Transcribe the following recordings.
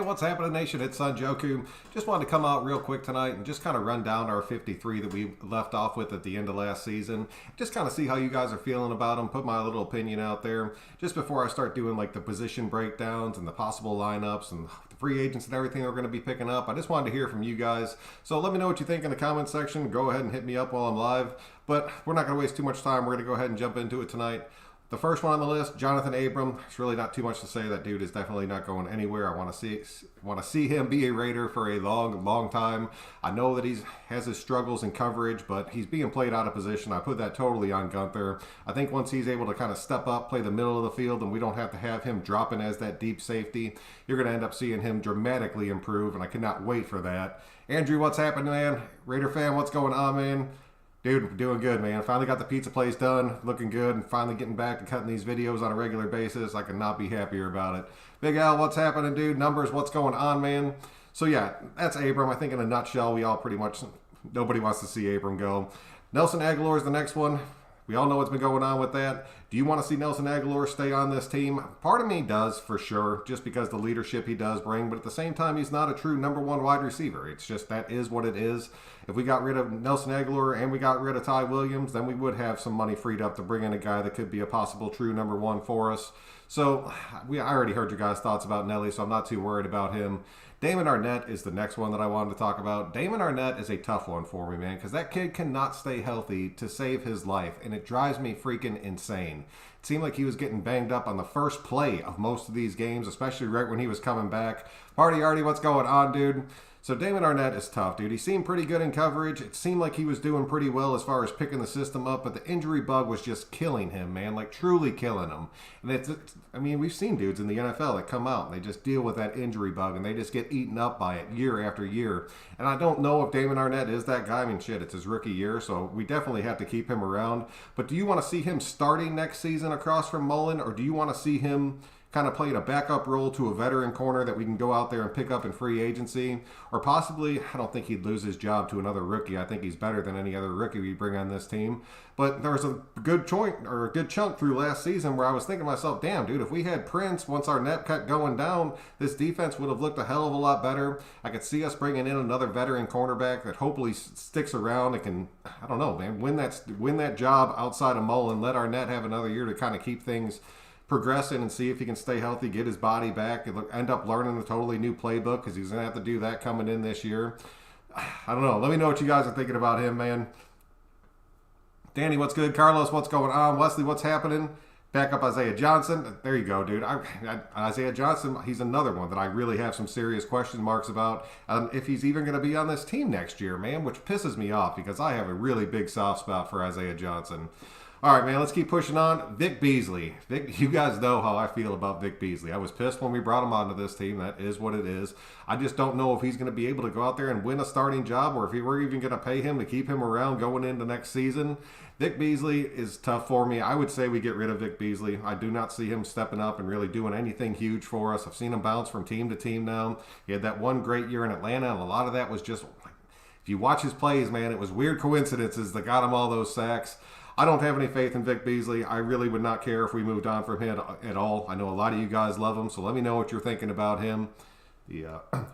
what's happening, Nation? It's Joku. Just wanted to come out real quick tonight and just kind of run down our 53 that we left off with at the end of last season. Just kind of see how you guys are feeling about them, put my little opinion out there. Just before I start doing like the position breakdowns and the possible lineups and the free agents and everything we're going to be picking up, I just wanted to hear from you guys. So let me know what you think in the comment section. Go ahead and hit me up while I'm live. But we're not going to waste too much time. We're going to go ahead and jump into it tonight. The first one on the list, Jonathan Abram. It's really not too much to say. That dude is definitely not going anywhere. I want to see him be a Raider for a long time. I know that he has his struggles in coverage, but he's being played out of position. I put that totally on Gunther. I think once he's able to kind of step up, play the middle of the field, and we don't have to have him dropping as that deep safety, you're going to end up seeing him dramatically improve, and I cannot wait for that. Andrew, what's happening, man? Raider fan, what's going on, man? Dude, doing good, man. Finally got the pizza place done, looking good, and finally getting back to cutting these videos on a regular basis. I could not be happier about it. Big Al, what's happening, dude? Numbers, what's going on, man? So yeah, that's Abram. I think in a nutshell, we all pretty much, nobody wants to see Abram go. Nelson Agholor is the next one. We all know what's been going on with that. Do you want to see Nelson Agholor stay on this team? Part of me does, for sure, just because the leadership he does bring. But at the same time, he's not a true number one wide receiver. It's just that is what it is. If we got rid of Nelson Agholor and we got rid of Ty Williams, then we would have some money freed up to bring in a guy that could be a possible true number one for us. So I already heard your guys' thoughts about Nelly, so I'm not too worried about him. Damon Arnette is the next one that I wanted to talk about. Damon Arnette is a tough one for me, man, because that kid cannot stay healthy to save his life, and it drives me freaking insane. It seemed like he was getting banged up on the first play of most of these games, especially right when he was coming back. Party Artie, what's going on, dude? So Damon Arnette is tough, dude. He seemed pretty good in coverage. It seemed like he was doing pretty well as far as picking the system up, but the injury bug was just killing him, man, like truly killing him. And I mean, we've seen dudes in the NFL that come out and they just deal with that injury bug and they just get eaten up by it year after year. And I don't know if Damon Arnette is that guy. I mean, shit, it's his rookie year, so we definitely have to keep him around. But do you want to see him starting next season across from Mullen, or do you want to see him kind of playing a backup role to a veteran corner that we can go out there and pick up in free agency? Or possibly, I don't think he'd lose his job to another rookie. I think he's better than any other rookie we bring on this team. But there was a good chunk through last season where I was thinking to myself, damn, dude, if we had Prince, once our net kept going down, this defense would have looked a hell of a lot better. I could see us bringing in another veteran cornerback that hopefully sticks around and can, I don't know, man, win that job outside of Mullen, let our net have another year to kind of keep things progressing and see if he can stay healthy, get his body back, and end up learning a totally new playbook because he's going to have to do that coming in this year. I don't know. Let me know what you guys are thinking about him, man. Danny, what's good? Carlos, what's going on? Wesley, what's happening? Back up Isaiah Johnson. There you go, dude. Isaiah Johnson, he's another one that I really have some serious question marks about if he's even going to be on this team next year, man, which pisses me off because I have a really big soft spot for Isaiah Johnson. All right, man, let's keep pushing on. Vic Beasley. Vic, you guys know how I feel about Vic Beasley. I was pissed when we brought him onto this team. That is what it is. I just don't know if he's going to be able to go out there and win a starting job or if we're even going to pay him to keep him around going into next season. Vic Beasley is tough for me. I would say we get rid of Vic Beasley. I do not see him stepping up and really doing anything huge for us. I've seen him bounce from team to team now. He had that one great year in Atlanta, and a lot of that was just, if you watch his plays, man, it was weird coincidences that got him all those sacks. I don't have any faith in Vic Beasley. I really would not care if we moved on from him at all. I know a lot of you guys love him, so let me know what you're thinking about him.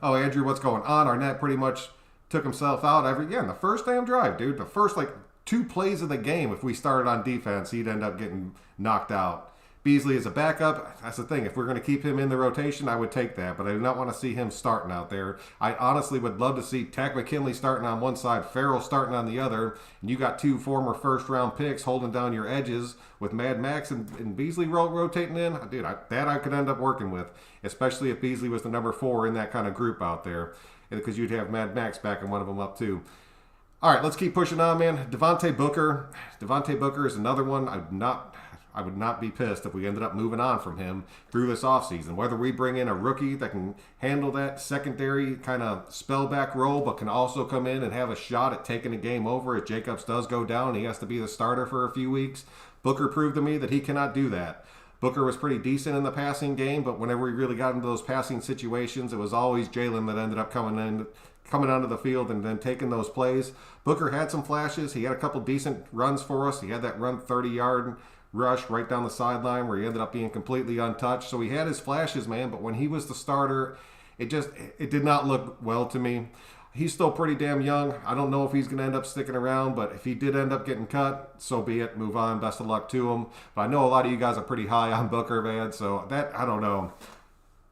Oh, Andrew, what's going on? Arnette pretty much took himself out in the first damn drive, dude. The first, 2 plays of the game, if we started on defense, he'd end up getting knocked out. Beasley is a backup. That's the thing. If we're going to keep him in the rotation, I would take that. But I do not want to see him starting out there. I honestly would love to see Tack McKinley starting on one side, Ferrell starting on the other. And you got 2 former first-round picks holding down your edges with Maxx and Beasley rotating in. Dude, that I could end up working with, especially if Beasley was the number 4 in that kind of group out there. Because you'd have Maxx backing one of them up too. All right, let's keep pushing on, man. Devontae Booker. Devontae Booker is another one I would not be pissed if we ended up moving on from him through this offseason. Whether we bring in a rookie that can handle that secondary kind of spellback role, but can also come in and have a shot at taking a game over if Jacobs does go down, he has to be the starter for a few weeks. Booker proved to me that he cannot do that. Booker was pretty decent in the passing game, but whenever we really got into those passing situations, it was always Jalen that ended up coming onto the field and then taking those plays. Booker had some flashes. He had a couple decent runs for us. He had that run 30-yard rush right down the sideline where he ended up being completely untouched. So he had his flashes, man, but when he was the starter, it did not look well to me. He's still pretty damn young. I don't know if he's going to end up sticking around, but if he did end up getting cut, so be it. Move on. Best of luck to him. But I know a lot of you guys are pretty high on Booker, man, so that, I don't know.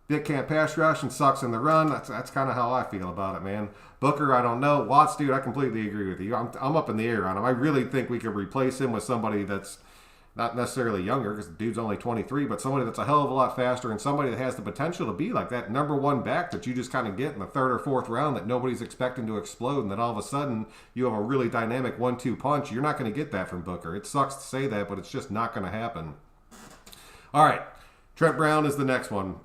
Dick can't pass rush and sucks in the run. That's kind of how I feel about it, man. Booker, I don't know. Watts, dude, I completely agree with you. I'm up in the air on him. I really think we could replace him with somebody that's not necessarily younger, because the dude's only 23, but somebody that's a hell of a lot faster and somebody that has the potential to be like that number one back that you just kind of get in the third or fourth round that nobody's expecting to explode, and then all of a sudden you have a really dynamic 1-2 punch. You're not going to get that from Booker. It sucks to say that, but it's just not going to happen. All right, Trent Brown is the next one.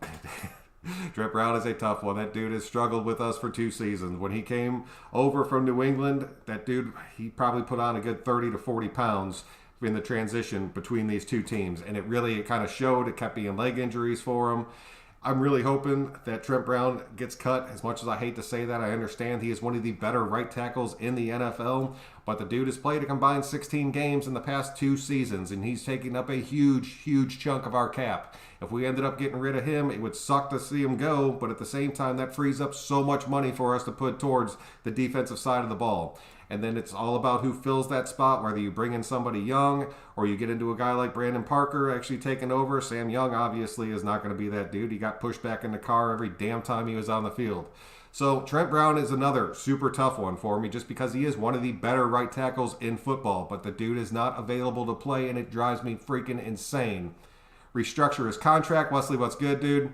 Trent Brown is a tough one. That dude has struggled with us for 2 seasons. When he came over from New England, that dude, he probably put on a good 30 to 40 pounds in the transition between these two teams, and it kind of showed. It kept being leg injuries for him. I'm really hoping that Trent Brown gets cut. As much as I hate to say that, I understand he is one of the better right tackles in the NFL, but the dude has played a combined 16 games in the past 2 seasons, and he's taking up a huge chunk of our cap. If we ended up getting rid of him, it would suck to see him go, but at the same time, that frees up so much money for us to put towards the defensive side of the ball. And then it's all about who fills that spot, whether you bring in somebody young or you get into a guy like Brandon Parker actually taking over. Sam Young obviously is not going to be that dude. He got pushed back in the car every damn time he was on the field. So Trent Brown is another super tough one for me just because he is one of the better right tackles in football, but the dude is not available to play, and it drives me freaking insane. Restructure his contract. Wesley, what's good, dude?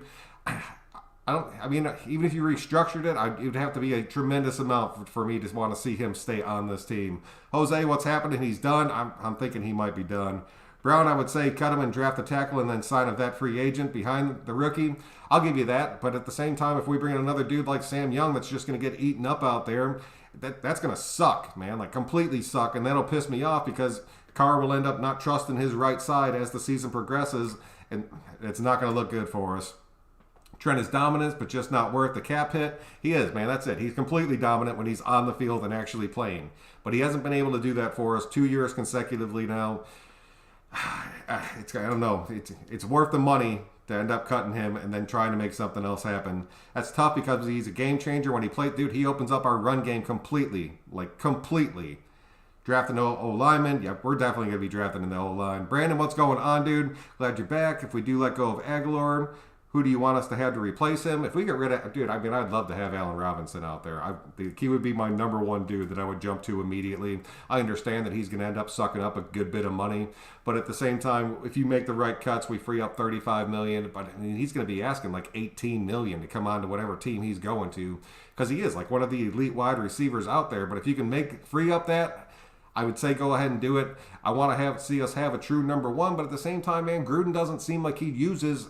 Even if you restructured it, it would have to be a tremendous amount for me to want to see him stay on this team. Jose, what's happening? He's done. I'm thinking he might be done. Brown, I would say cut him and draft a tackle and then sign a vet free agent behind the rookie. I'll give you that. But at the same time, if we bring in another dude like Sam Young that's just going to get eaten up out there, that's going to suck, man. Like, completely suck. And that'll piss me off because Carr will end up not trusting his right side as the season progresses, and it's not going to look good for us. Trent is dominant, but just not worth the cap hit. He is, man. That's it. He's completely dominant when he's on the field and actually playing. But he hasn't been able to do that for us 2 years consecutively now. I don't know. It's worth the money to end up cutting him and then trying to make something else happen. That's tough because he's a game changer. When he plays, dude, he opens up our run game completely. Like, completely. Drafting O-lineman. Yep, we're definitely going to be drafting in the O-line. Brandon, what's going on, dude? Glad you're back. If we do let go of Agholor, who do you want us to have to replace him? If we get rid of... Dude, I'd love to have Allen Robinson out there. He would be my number one dude that I would jump to immediately. I understand that he's going to end up sucking up a good bit of money. But at the same time, if you make the right cuts, we free up $35 million. But he's going to be asking like $18 million to come on to whatever team he's going to. Because he is like one of the elite wide receivers out there. But if you can free up that... I would say go ahead and do it. I want to see us have a true number one, but at the same time, man, Gruden doesn't seem like he uses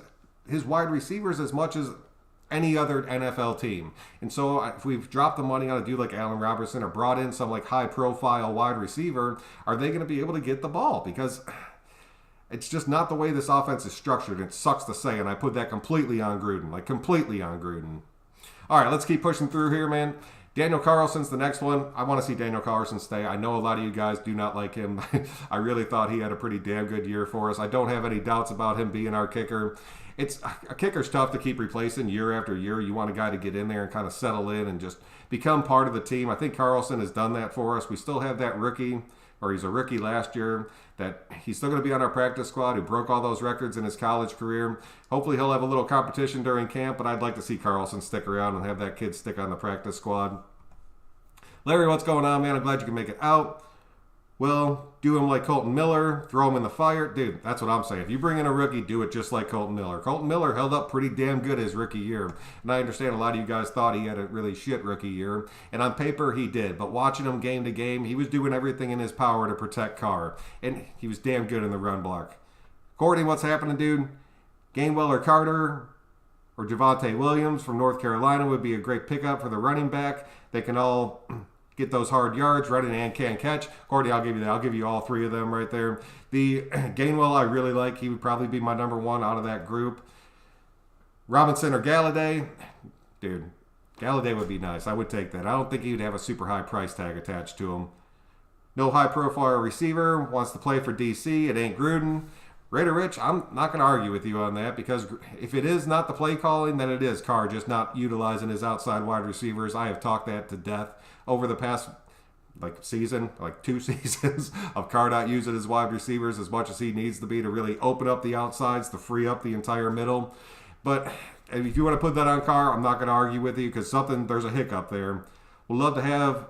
his wide receivers as much as any other NFL team. And so if we've dropped the money on a dude like Allen Robinson or brought in some like high-profile wide receiver, are they going to be able to get the ball? Because it's just not the way this offense is structured. It sucks to say, and I put that completely on Gruden, like completely on Gruden. All right, let's keep pushing through here, man. Daniel Carlson's the next one. I want to see Daniel Carlson stay. I know a lot of you guys do not like him. I really thought he had a pretty damn good year for us. I don't have any doubts about him being our kicker. A kicker's tough to keep replacing year after year. You want a guy to get in there and kind of settle in and just become part of the team. I think Carlson has done that for us. We still have that rookie, or he's a rookie last year, that he's still going to be on our practice squad, who broke all those records in his college career. Hopefully he'll have a little competition during camp, but I'd like to see Carlson stick around and have that kid stick on the practice squad. Larry, what's going on, man? I'm glad you can make it out. Well, do him like Colton Miller, throw him in the fire. Dude, that's what I'm saying. If you bring in a rookie, do it just like Colton Miller. Colton Miller held up pretty damn good his rookie year. And I understand a lot of you guys thought he had a really shit rookie year. And on paper, he did. But watching him game to game, he was doing everything in his power to protect Carr. And he was damn good in the run block. Courtney, what's happening, dude? Gainwell or Carter or Javonte Williams from North Carolina would be a great pickup for the running back. They can all... get those hard yards, running and can catch. Courtney, I'll give you that. I'll give you all three of them right there. The Gainwell I really like. He would probably be my number one out of that group. Robinson or Galladay. Dude, Galladay would be nice. I would take that. I don't think he would have a super high price tag attached to him. No high profile receiver. Wants to play for DC. It ain't Gruden. Raider Rich, I'm not going to argue with you on that, because if it is not the play calling, then it is Carr just not utilizing his outside wide receivers. I have talked that to death over the past season, 2 seasons of Carr not using his wide receivers as much as he needs to be to really open up the outsides to free up the entire middle. But if you want to put that on Carr, I'm not going to argue with you, because there's a hiccup there. We'd love to have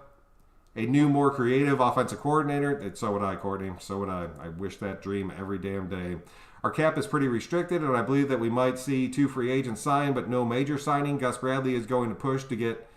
a new, more creative offensive coordinator. So would I, Courtney. So would I. I wish that dream every damn day. Our cap is pretty restricted, and I believe that we might see 2 free agents sign, but no major signing. Gus Bradley is going to push to get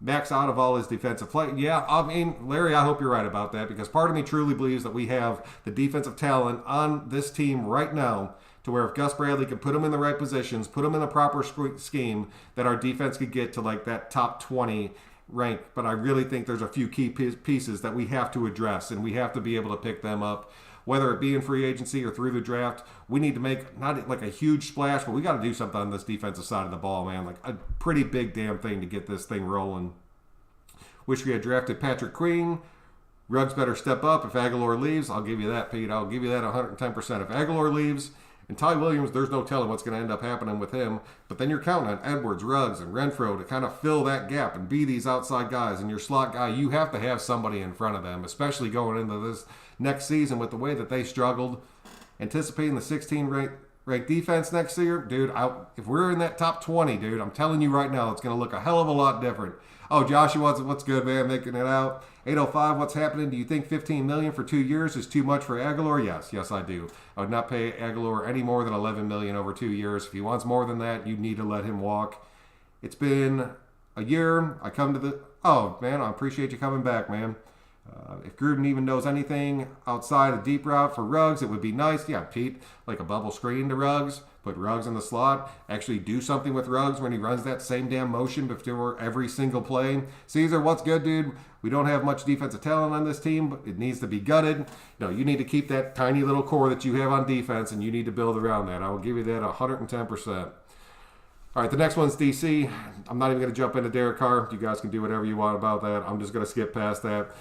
Maxx out of all his defensive play. Yeah, I mean, Larry, I hope you're right about that, because part of me truly believes that we have the defensive talent on this team right now to where if Gus Bradley could put them in the right positions, put them in the proper scheme, that our defense could get to that top 20 rank. But I really think there's a few key pieces that we have to address, and we have to be able to pick them up, whether it be in free agency or through the draft. We need to make not a huge splash, but we got to do something on this defensive side of the ball, man. A pretty big damn thing to get this thing rolling. Wish we had drafted Patrick Queen. Ruggs better step up. If Agholor leaves, I'll give you that, Pete. I'll give you that 110%. If Agholor leaves, and Ty Williams, there's no telling what's going to end up happening with him. But then you're counting on Edwards, Ruggs, and Renfro to kind of fill that gap and be these outside guys. And your slot guy, you have to have somebody in front of them, especially going into this next season with the way that they struggled. Anticipating the 16th ranked defense next year, dude, if we're in that top 20, dude, I'm telling you right now, it's going to look a hell of a lot different. Oh, Joshua, what's good, man? Making it out. 805, what's happening? Do you think $15 million for 2 years is too much for Agholor? Yes, I do. I would not pay Agholor any more than $11 million over 2 years. If he wants more than that, you need to let him walk. It's been a year. Oh, man, I appreciate you coming back, man. If Gruden even knows anything outside a deep route for Ruggs, it would be nice. Yeah, Pete, like a bubble screen to Ruggs. Put Ruggs in the slot. Actually do something with Ruggs when he runs that same damn motion before every single play. Caesar, what's good, dude? We don't have much defensive talent on this team, but it needs to be gutted. You need to keep that tiny little core that you have on defense, and you need to build around that. I will give you that 110%. All right, the next one's DC. I'm not even going to jump into Derek Carr. You guys can do whatever you want about that. I'm just going to skip past that.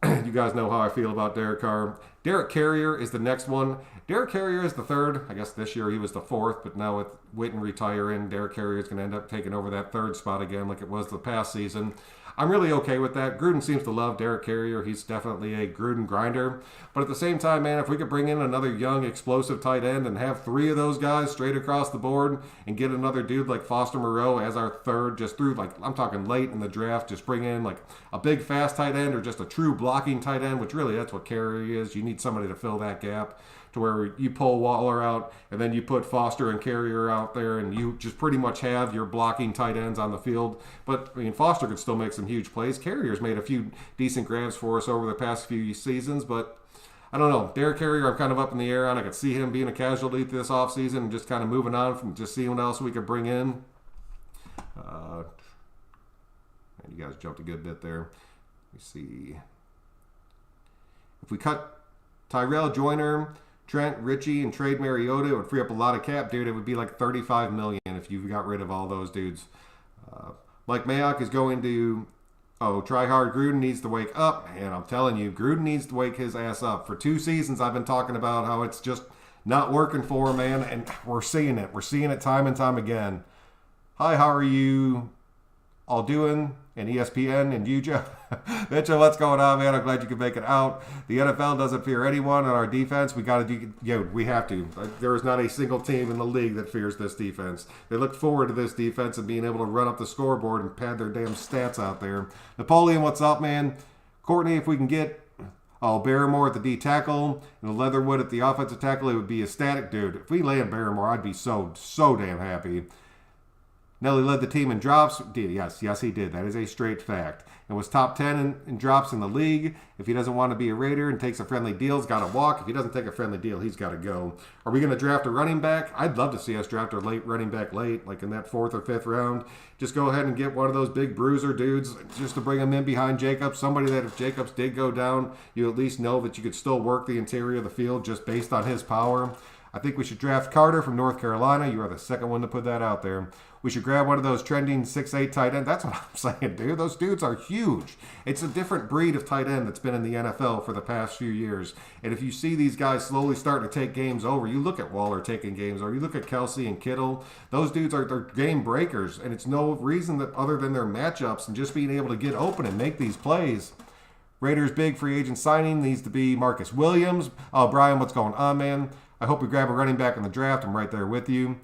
You guys know how I feel about Derek Carr. Derek Carrier is the next one. Derek Carrier is the third. I guess this year he was the fourth, but now with Witten retiring, Derek Carrier is going to end up taking over that third spot again like it was the past season. I'm really okay with that. Gruden seems to love Derek Carrier. He's definitely a Gruden grinder. But at the same time, man, if we could bring in another young, explosive tight end and have 3 of those guys straight across the board and get another dude like Foster Moreau as our third, just through, I'm talking late in the draft, just bring in a big, fast tight end or just a true blocking tight end, which really that's what Carrier is. You need somebody to fill that gap, to where you pull Waller out and then you put Foster and Carrier out there and you just pretty much have your blocking tight ends on the field. But, Foster could still make some huge plays. Carrier's made a few decent grabs for us over the past few seasons, but I don't know. Derek Carrier, I'm kind of up in the air on. I could see him being a casualty this offseason and just kind of moving on from just seeing what else we could bring in. You guys jumped a good bit there. Let me see. If we cut Tyrell, Joyner, Trent, Richie, and trade Mariota, it would free up a lot of cap, dude. It would be like $35 million if you got rid of all those dudes. Mike Mayock is going to... try hard. Gruden needs to wake up. And I'm telling you, Gruden needs to wake his ass up. For 2 seasons, I've been talking about how it's just not working for him, man. And we're seeing it. We're seeing it time and time again. Hi, how are you all doing? And ESPN and you, Joe. Mitchell, what's going on, man? I'm glad you could make it out. The NFL doesn't fear anyone on our defense. We got to do, we have to. There is not a single team in the league that fears this defense. They look forward to this defense and being able to run up the scoreboard and pad their damn stats out there. Napoleon, what's up, man? Courtney, if we can get Barrymore at the D tackle and Leatherwood at the offensive tackle, it would be ecstatic, dude. If we land Barrymore, I'd be so damn happy. Nelly led the team in drops. Yes, he did. That is a straight fact. And was top 10 in drops in the league. If he doesn't want to be a Raider and takes a friendly deal, he's got to walk. If he doesn't take a friendly deal, he's got to go. Are we going to draft a running back? I'd love to see us draft a late running back late, like in that 4th or 5th round. Just go ahead and get one of those big bruiser dudes just to bring him in behind Jacobs. Somebody that if Jacobs did go down, you at least know that you could still work the interior of the field just based on his power. I think we should draft Carter from North Carolina. You are the second one to put that out there. We should grab one of those trending 6'8" tight end. That's what I'm saying, dude. Those dudes are huge. It's a different breed of tight end that's been in the NFL for the past few years. And if you see these guys slowly starting to take games over, you look at Waller taking games over, you look at Kelsey and Kittle, those dudes are they're game breakers. And it's no reason that other than their matchups and just being able to get open and make these plays. Raiders' big free agent signing needs to be Marcus Williams. Oh, Brian, what's going on, man? I hope we grab a running back in the draft. I'm right there with you.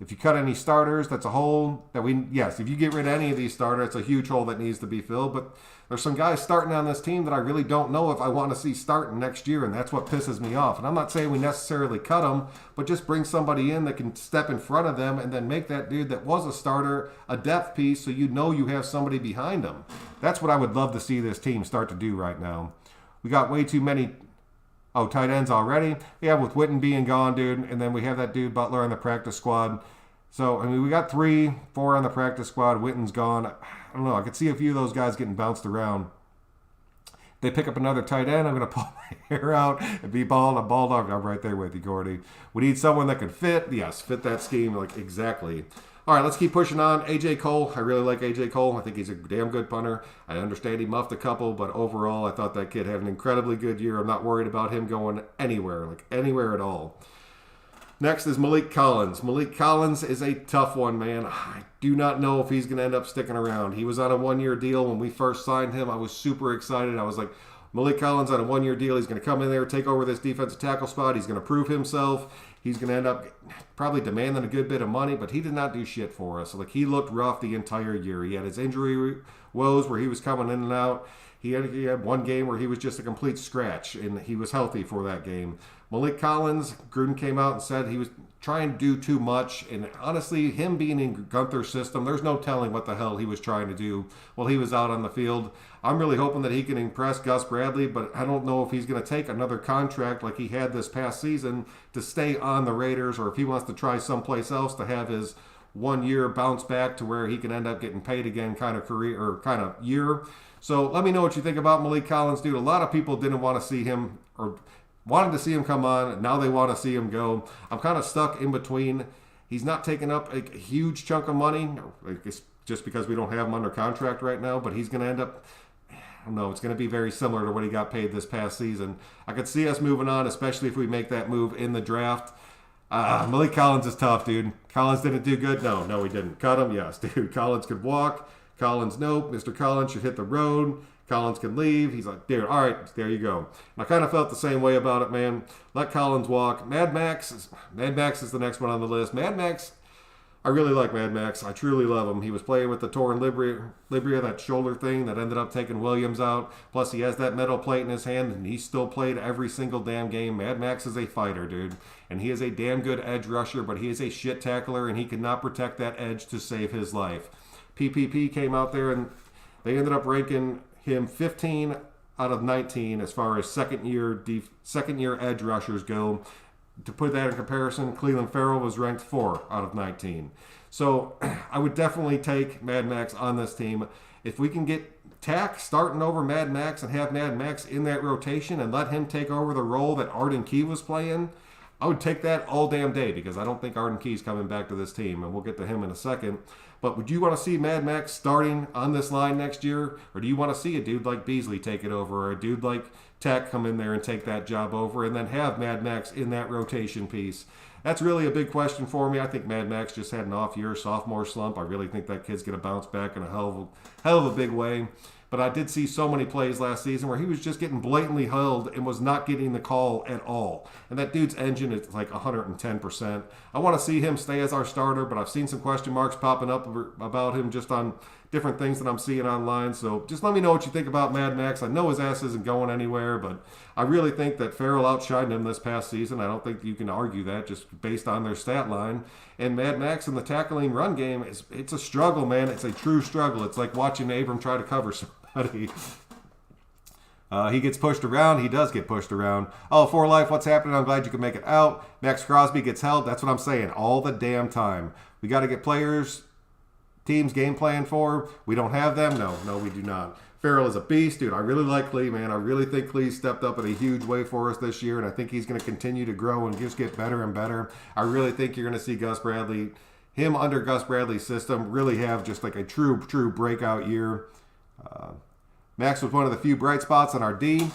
If you cut any starters, that's a hole that yes, if you get rid of any of these starters, it's a huge hole that needs to be filled. But there's some guys starting on this team that I really don't know if I want to see starting next year, and that's what pisses me off. And I'm not saying we necessarily cut them, but just bring somebody in that can step in front of them and then make that dude that was a starter a depth piece so you know you have somebody behind them. That's what I would love to see this team start to do right now. We got way too many tight ends already. Yeah, with Witten being gone, dude. And then we have that dude Butler on the practice squad. So, I mean, we got 3, 4 on the practice squad. Witten's gone. I don't know. I could see a few of those guys getting bounced around. If they pick up another tight end, I'm going to pull my hair out and be bald. I'm bald. I'm right there with you, Gordy. We need someone that can fit. Yes, fit that scheme. Like, exactly. All right, let's keep pushing on. A.J. Cole, I really like A.J. Cole. I think he's a damn good punter. I understand he muffed a couple, but overall, I thought that kid had an incredibly good year. I'm not worried about him going anywhere, like anywhere at all. Next is Malik Collins. Malik Collins is a tough one, man. I do not know if he's going to end up sticking around. He was on a one-year deal when we first signed him. I was super excited. I was like, Malik Collins on a one-year deal. He's going to come in there, take over this defensive tackle spot. He's going to prove himself. He's going to end up probably demanding a good bit of money, but he did not do shit for us. Like, he looked rough the entire year. He had his injury woes where he was coming in and out. He had one game where he was just a complete scratch, and he was healthy for that game. Malik Collins, Gruden came out and said he was trying to do too much, and honestly, him being in Gunther's system, there's no telling what the hell he was trying to do while he was out on the field. I'm really hoping that he can impress Gus Bradley, but I don't know if he's going to take another contract like he had this past season to stay on the Raiders, or if he wants to try someplace else to have his 1 year bounce back to where he can end up getting paid again kind of career or kind of year. So let me know what you think about Malik Collins, dude. A lot of people didn't want to see him or wanted to see him come on. Now they want to see him go. I'm kind of stuck in between. He's not taking up a huge chunk of money, it's just because we don't have him under contract right now, but he's going to end up, I don't know, it's going to be very similar to what he got paid this past season. I could see us moving on, especially if we make that move in the draft. Malik Collins is tough, dude. Collins didn't do good? No, he didn't. Cut him? Yes, dude. Collins could walk. Collins, nope. Mr. Collins should hit the road. Collins can leave. He's like, dude, all right, there you go. And I kind of felt the same way about it, man. Let Collins walk. Mad Maxx is the next one on the list. Mad Maxx, I really like Mad Maxx. I truly love him. He was playing with the torn labia, that shoulder thing that ended up taking Williams out. Plus, he has that metal plate in his hand, and he still played every single damn game. Mad Maxx is a fighter, dude. And he is a damn good edge rusher, but he is a shit tackler, and he could not protect that edge to save his life. PPP came out there, and they ended up ranking him 15 out of 19 as far as second year edge rushers go. To put that in comparison, Cleveland Ferrell was ranked 4 out of 19. So I would definitely take Mad Maxx on this team. If we can get Tack starting over Mad Maxx and have Mad Maxx in that rotation and let him take over the role that Arden Key was playing, I would take that all damn day, because I don't think Arden Key's coming back to this team, and we'll get to him in a second. But would you want to see Mad Maxx starting on this line next year? Or do you want to see a dude like Beasley take it over, or a dude like Tech come in there and take that job over, and then have Mad Maxx in that rotation piece? That's really a big question for me. I think Mad Maxx just had an off year, sophomore slump. I really think that kid's going to bounce back in a hell of a big way. But I did see so many plays last season where he was just getting blatantly held and was not getting the call at all. And that dude's engine is like 110%. I want to see him stay as our starter, but I've seen some question marks popping up about him just on different things that I'm seeing online. So just let me know what you think about Mad Maxx. I know his ass isn't going anywhere, but I really think that Ferrell outshined him this past season. I don't think you can argue that just based on their stat line. And Mad Maxx in the tackling run game, it's a struggle, man. It's a true struggle. It's like watching Abram try to cover somebody. He gets pushed around. He does get pushed around. Oh, For Life, what's happening? I'm glad you could make it out. Maxx Crosby gets held. That's what I'm saying all the damn time. We got to get players, teams game plan for. We don't have them? No, we do not. Ferrell is a beast, dude. I really like Lee, man. I really think Lee stepped up in a huge way for us this year, and I think he's going to continue to grow and just get better and better. I really think you're going to see Gus Bradley him under Gus Bradley's system really have just like a true breakout year. Maxx was one of the few bright spots on our D.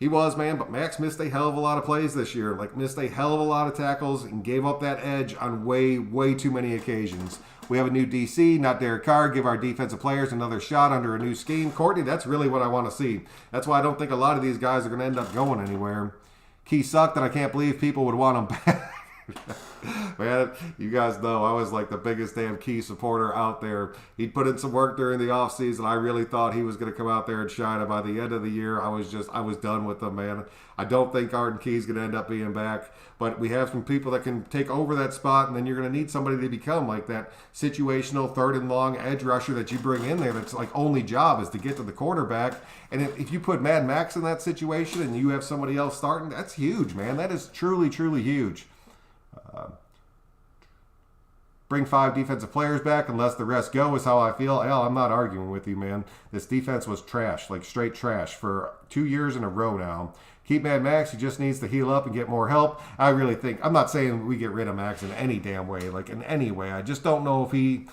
He was, man, but Maxx missed a hell of a lot of plays this year. Like, missed a hell of a lot of tackles and gave up that edge on way too many occasions. We have a new DC, not Derek Carr. Give our defensive players another shot under a new scheme. Courtney, that's really what I want to see. That's why I don't think a lot of these guys are going to end up going anywhere. Key sucked, and I can't believe people would want him back. Man, you guys know I was like the biggest damn Key supporter out there. He'd put in some work during the offseason. I really thought he was going to come out there and shine. And by the end of the year, I was done with him, man. I don't think Arden Key's going to end up being back. But we have some people that can take over that spot, and then you're going to need somebody to become like that situational third and long edge rusher that you bring in there that's like only job is to get to the quarterback. And if you put Mad Maxx in that situation and you have somebody else starting, that's huge, man. That is truly huge. Bring 5 defensive players back and let the rest go is how I feel. Hell, I'm not arguing with you, man. This defense was trash, like straight trash for 2 years in a row now. Keep Mad Maxx. He just needs to heal up and get more help. I really think, I'm not saying we get rid of Maxx in any damn way, like in any way. I just don't know if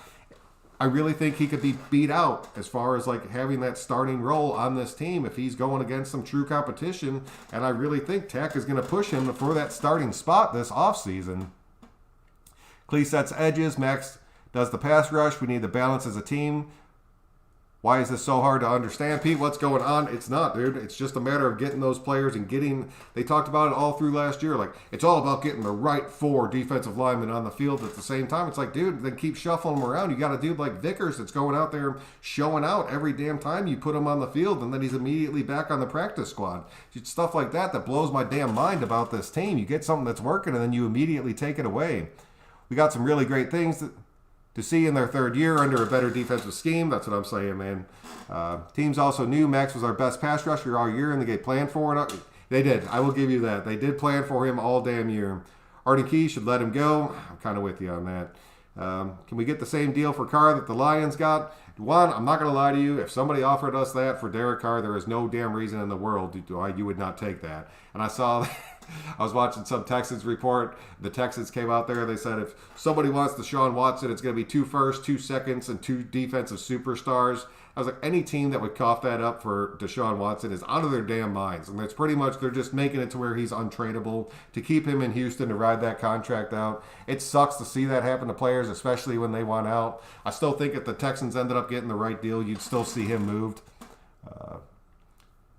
I really think he could be beat out as far as like having that starting role on this team if he's going against some true competition. And I really think Tech is going to push him for that starting spot this offseason. Klee sets edges. Maxx does the pass rush. We need the balance as a team. Why is this so hard to understand, Pete? What's going on? It's not, dude. It's just a matter of getting those players and they talked about it all through last year. Like, it's all about getting the right 4 defensive linemen on the field at the same time. It's like, dude, then keep shuffling them around. You got a dude like Vickers that's going out there showing out every damn time you put him on the field, and then he's immediately back on the practice squad. It's stuff like that blows my damn mind about this team. You get something that's working, and then you immediately take it away. We got some really great things to see in their third year under a better defensive scheme. That's what I'm saying, man. Teams also knew Maxx was our best pass rusher all year, and they planned for it. They did. I will give you that. They did plan for him all damn year. Arden Key should let him go. I'm kind of with you on that. Can we get the same deal for Carr that the Lions got? One, I'm not going to lie to you. If somebody offered us that for Derek Carr, there is no damn reason in the world why you would not take that. And I saw that. I was watching some Texans report. The Texans came out there. They said if somebody wants Deshaun Watson, it's going to be 2 firsts, 2 seconds, and 2 defensive superstars. I was like, any team that would cough that up for Deshaun Watson is out of their damn minds. And that's pretty much, they're just making it to where he's untradeable to keep him in Houston to ride that contract out. It sucks to see that happen to players, especially when they want out. I still think if the Texans ended up getting the right deal, you'd still see him moved.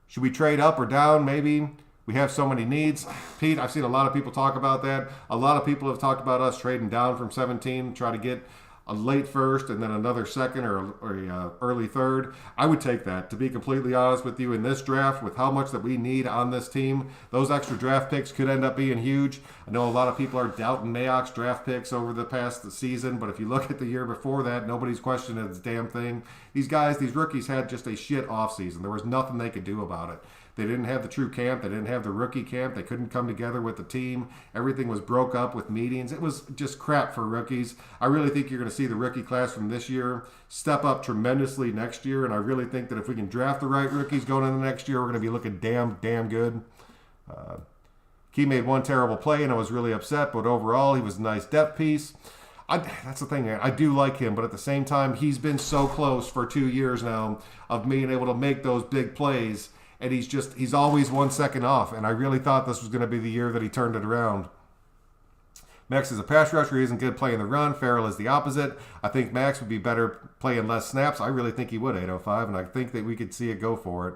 Should we trade up or down? Maybe. We have so many needs. Pete, I've seen a lot of people talk about that. A lot of people have talked about us trading down from 17, try to get a late first and then another second or a early third. I would take that. To be completely honest with you, in this draft, with how much that we need on this team, those extra draft picks could end up being huge. I know a lot of people are doubting Mayock's draft picks over the past season, but if you look at the year before that, nobody's questioning this damn thing. These guys, these rookies had just a shit offseason. There was nothing they could do about it. They didn't have the true camp. They didn't have the rookie camp. They couldn't come together with the team. Everything was broke up with meetings. It was just crap for rookies. I really think you're going to see the rookie class from this year step up tremendously next year, and I really think that if we can draft the right rookies going into next year, we're going to be looking damn good. Key made one terrible play, and I was really upset, but overall, he was a nice depth piece. That's the thing, I do like him, but at the same time, he's been so close for 2 years now of being able to make those big plays. And he's always 1 second off. And I really thought this was going to be the year that he turned it around. Maxx is a pass rusher. He isn't good playing the run. Ferrell is the opposite. I think Maxx would be better playing less snaps. I really think he would, 805. And I think that we could see it go for it.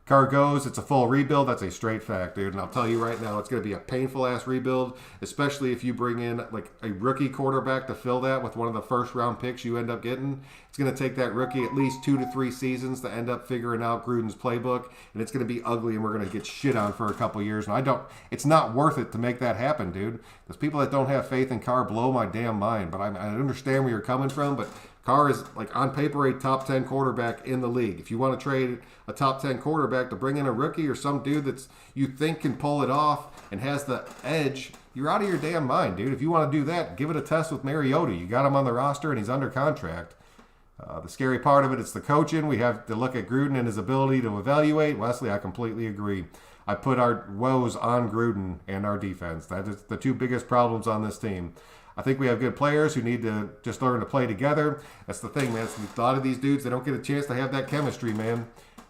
Carr goes, it's a full rebuild. That's a straight fact, dude. And I'll tell you right now, it's going to be a painful-ass rebuild, especially if you bring in like a rookie quarterback to fill that with one of the first-round picks you end up getting. It's going to take that rookie at least 2 to 3 seasons to end up figuring out Gruden's playbook, and it's going to be ugly, and we're going to get shit on for a couple years. And it's not worth it to make that happen, dude. Those people that don't have faith in Carr blow my damn mind. But I understand where you're coming from, but Carr is, like, on paper, a top 10 quarterback in the league. If you want to trade a top 10 quarterback to bring in a rookie or some dude that's you think can pull it off and has the edge, you're out of your damn mind, dude. If you want to do that, give it a test with Mariota. You got him on the roster, and he's under contract. The scary part of it, it's the coaching. We have to look at Gruden and his ability to evaluate. Wesley, I completely agree. I put our woes on Gruden and our defense. That is the 2 biggest problems on this team. I think we have good players who need to just learn to play together. That's the thing, man. A lot of these dudes, they don't get a chance to have that chemistry, man.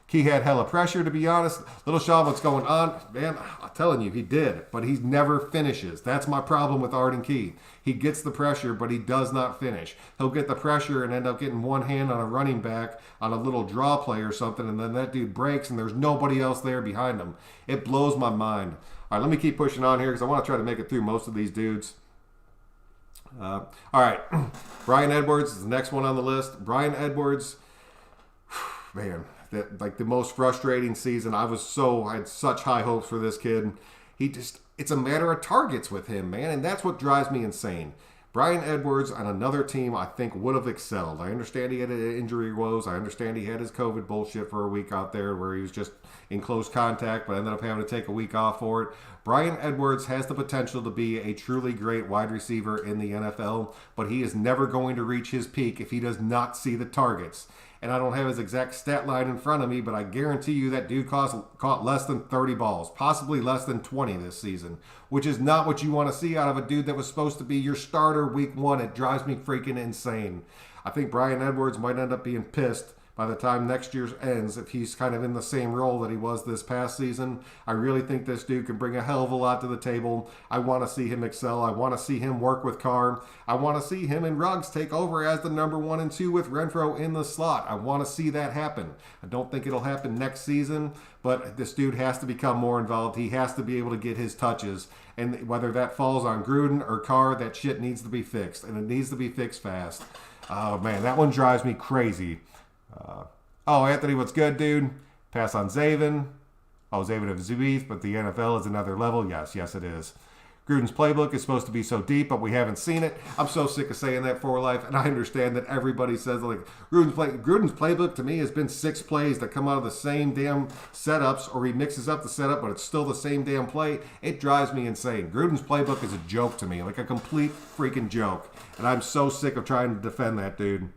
Key had hella pressure, to be honest. Little Sean, what's going on? Man, I'm telling you, he did. But he never finishes. That's my problem with Arden Key. He gets the pressure, but he does not finish. He'll get the pressure and end up getting one hand on a running back on a little draw play or something, and then that dude breaks, and there's nobody else there behind him. It blows my mind. All right, let me keep pushing on here because I want to try to make it through most of these dudes. All right, Bryan Edwards is the next one on the list. Bryan Edwards, man, like the most frustrating season. I had such high hopes for this kid. It's a matter of targets with him, man, and that's what drives me insane. Bryan Edwards on another team, I think, would have excelled. I understand he had injury woes. I understand he had his COVID bullshit for a week out there where he was just in close contact, but ended up having to take a week off for it. Bryan Edwards has the potential to be a truly great wide receiver in the NFL, but he is never going to reach his peak if he does not see the targets. And I don't have his exact stat line in front of me, but I guarantee you that dude caught less than 30 balls, possibly less than 20 this season, which is not what you want to see out of a dude that was supposed to be your starter week one. It drives me freaking insane. I think Bryan Edwards might end up being pissed by the time next year ends if he's kind of in the same role that he was this past season. I really think this dude can bring a hell of a lot to the table. I want to see him excel. I want to see him work with Carr. I want to see him and Ruggs take over as the number 1 and 2 with Renfrow in the slot. I want to see that happen. I don't think it'll happen next season, but this dude has to become more involved. He has to be able to get his touches. And whether that falls on Gruden or Carr, that shit needs to be fixed. And it needs to be fixed fast. Oh, man, that one drives me crazy. Anthony, what's good, dude? Pass on Zaven. Zaven of Zubeef, but the NFL is another level. Yes, it is. Gruden's playbook is supposed to be so deep, but we haven't seen it. I'm so sick of saying that for life, and I understand that everybody says, like, Gruden's playbook to me has been 6 plays that come out of the same damn setups, or he mixes up the setup, but it's still the same damn play. It drives me insane. Gruden's playbook is a joke to me, like a complete freaking joke, and I'm so sick of trying to defend that dude.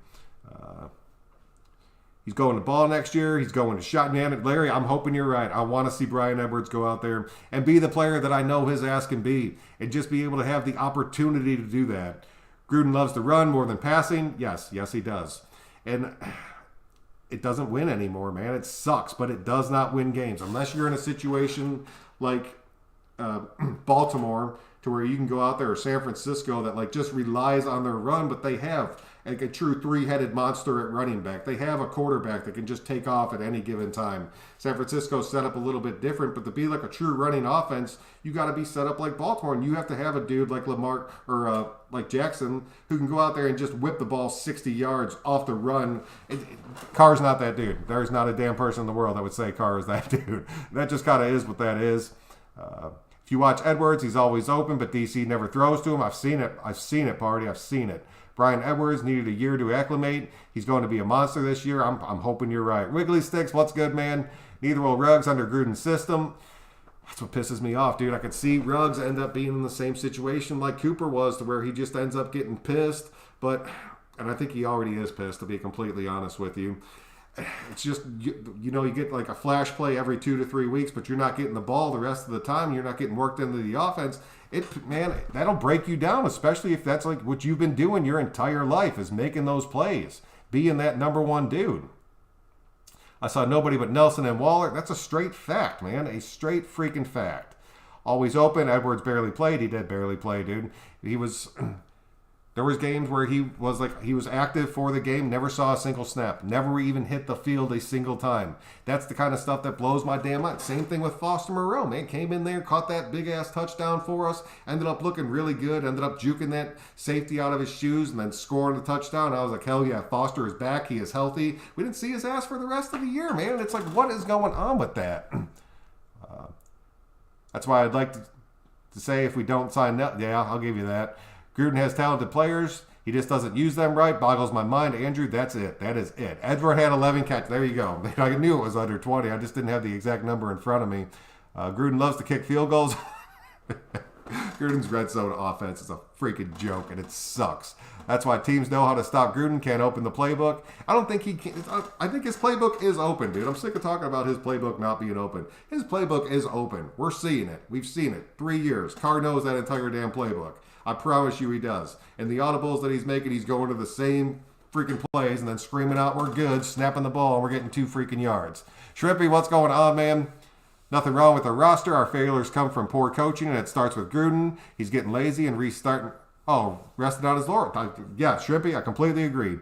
He's going to ball next year. He's going to shotgun. Larry, I'm hoping you're right. I want to see Bryan Edwards go out there and be the player that I know his ass can be and just be able to have the opportunity to do that. Gruden loves to run more than passing. Yes, he does. And it doesn't win anymore, man. It sucks, but it does not win games. Unless you're in a situation like Baltimore to where you can go out there, or San Francisco that like just relies on their run, but they have like a true 3-headed monster at running back. They have a quarterback that can just take off at any given time. San Francisco's set up a little bit different, but to be like a true running offense, you got to be set up like Baltimore, and you have to have a dude like Lamar or like Jackson who can go out there and just whip the ball 60 yards off the run. Carr's not that dude. There's not a damn person in the world that would say Carr is that dude. That just kind of is what that is. If you watch Edwards, he's always open, but DC never throws to him. I've seen it, Party. I've seen it. Bryan Edwards needed a year to acclimate. He's going to be a monster this year. I'm hoping you're right. Wiggly Sticks, what's good, man? Neither will Ruggs under Gruden's system. That's what pisses me off, dude. I could see Ruggs end up being in the same situation like Cooper was, to where he just ends up getting pissed. And I think he already is pissed, to be completely honest with you. It's just, you get like a flash play every 2 to 3 weeks, but you're not getting the ball the rest of the time. You're not getting worked into the offense. That'll break you down, especially if that's like what you've been doing your entire life, is making those plays, being that number 1 dude. I saw nobody but Nelson and Waller. That's a straight fact, man. A straight freaking fact. Always open. Edwards barely played. He did barely play, dude. There was games where he was active for the game, never saw a single snap, never even hit the field a single time. That's the kind of stuff that blows my damn mind. Same thing with Foster Moreau, man. Came in there, caught that big-ass touchdown for us, ended up looking really good, ended up juking that safety out of his shoes and then scoring the touchdown. I was like, hell yeah, Foster is back. He is healthy. We didn't see his ass for the rest of the year, man. It's like, what is going on with that? That's why I'd like to say if we don't sign up, yeah, I'll give you that. Gruden has talented players. He just doesn't use them right. Boggles my mind. Andrew, that's it. That is it. Edward had 11 catches. There you go. I knew it was under 20. I just didn't have the exact number in front of me. Gruden loves to kick field goals. Gruden's red zone offense is a freaking joke, and it sucks. That's why teams know how to stop Gruden, can't open the playbook. I don't think he can. I think his playbook is open, dude. I'm sick of talking about his playbook not being open. His playbook is open. We're seeing it. We've seen it. 3 years. Carr knows that entire damn playbook. I promise you he does. And the audibles that he's making, he's going to the same freaking plays and then screaming out, we're good, snapping the ball, and we're getting 2 freaking yards. Shrimpy, what's going on, man? Nothing wrong with our roster. Our failures come from poor coaching, and it starts with Gruden. He's getting lazy and restarting. Oh, resting on his laurels. Yeah, Shrimpy, I completely agree.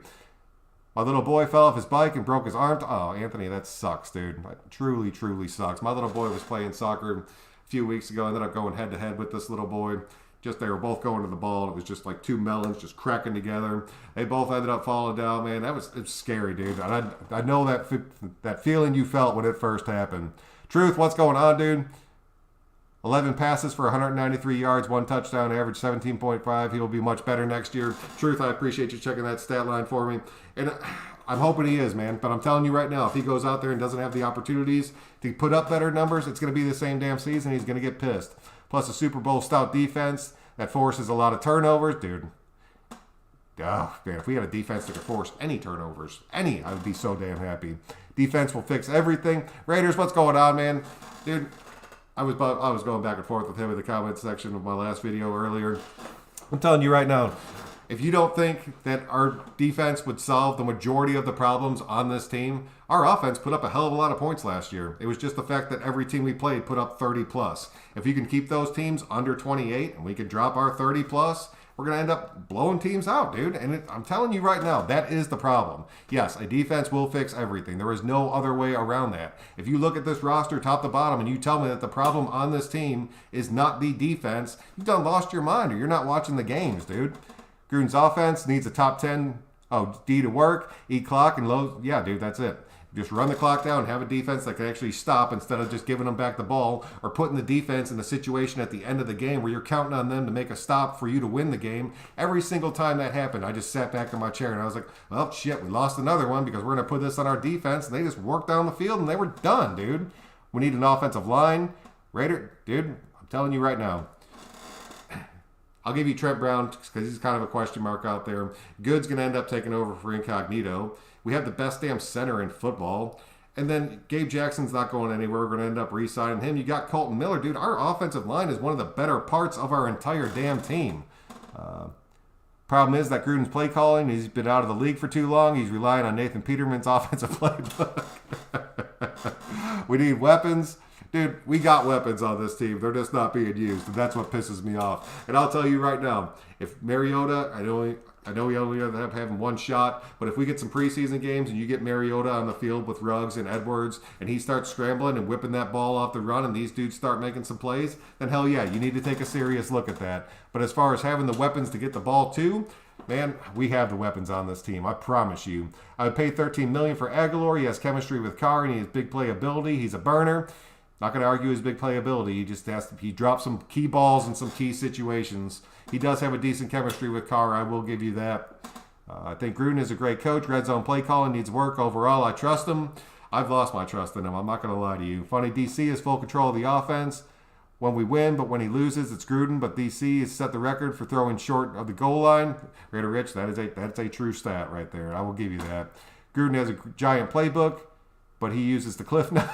My little boy fell off his bike and broke his arm. Oh, Anthony, that sucks, dude. That truly, truly sucks. My little boy was playing soccer a few weeks ago. I ended up going head-to-head with this little boy. They were both going to the ball. It was just like 2 melons just cracking together. They both ended up falling down, man. It was scary, dude. And I know that feeling you felt when it first happened. Truth, what's going on, dude? 11 passes for 193 yards, 1 touchdown, average 17.5. He will be much better next year. Truth, I appreciate you checking that stat line for me. And I'm hoping he is, man. But I'm telling you right now, if he goes out there and doesn't have the opportunities to put up better numbers, it's going to be the same damn season. He's going to get pissed. Plus a Super Bowl stout defense that forces a lot of turnovers. Dude, oh, man, if we had a defense that could force any turnovers, I would be so damn happy. Defense will fix everything. Raiders, what's going on, man? Dude, I was going back and forth with him in the comment section of my last video earlier. I'm telling you right now, if you don't think that our defense would solve the majority of the problems on this team, our offense put up a hell of a lot of points last year. It was just the fact that every team we played put up 30 plus. If you can keep those teams under 28 and we can drop our 30 plus, we're going to end up blowing teams out, dude. And I'm telling you right now, that is the problem. Yes, a defense will fix everything. There is no other way around that. If you look at this roster top to bottom and you tell me that the problem on this team is not the defense, you've done lost your mind or you're not watching the games, dude. Gruden's offense needs a top 10 D to work, eat clock, and low. Yeah, dude, that's it. Just run the clock down and have a defense that can actually stop instead of just giving them back the ball or putting the defense in a situation at the end of the game where you're counting on them to make a stop for you to win the game. Every single time that happened, I just sat back in my chair and I was like, well, shit, we lost another one because we're going to put this on our defense. And they just worked down the field and they were done, dude. We need an offensive line. Raider, dude, I'm telling you right now. I'll give you Trent Brown because he's kind of a question mark out there. Good's going to end up taking over for Incognito. We have the best damn center in football. And then Gabe Jackson's not going anywhere. We're going to end up re-signing him. You got Colton Miller. Dude, our offensive line is one of the better parts of our entire damn team. Problem is that Gruden's play calling, he's been out of the league for too long. He's relying on Nathan Peterman's offensive playbook. We need weapons. Dude, we got weapons on this team. They're just not being used, and that's what pisses me off. And I'll tell you right now, if Mariota, I know we only have him 1 shot, but if we get some preseason games and you get Mariota on the field with Ruggs and Edwards, and he starts scrambling and whipping that ball off the run, and these dudes start making some plays, then hell yeah, you need to take a serious look at that. But as far as having the weapons to get the ball too, man, we have the weapons on this team. I promise you. I would pay $13 million for Agholor. He has chemistry with Carr, and he has big playability. He's a burner. Not going to argue his big playability. He drops some key balls in some key situations. He does have a decent chemistry with Carr. I will give you that. I think Gruden is a great coach. Red zone play calling needs work. Overall, I trust him. I've lost my trust in him. I'm not going to lie to you. Funny, DC has full control of the offense when we win, but when he loses, it's Gruden. But DC has set the record for throwing short of the goal line. Raider Rich, that's a true stat right there. I will give you that. Gruden has a giant playbook, but he uses the cliff now.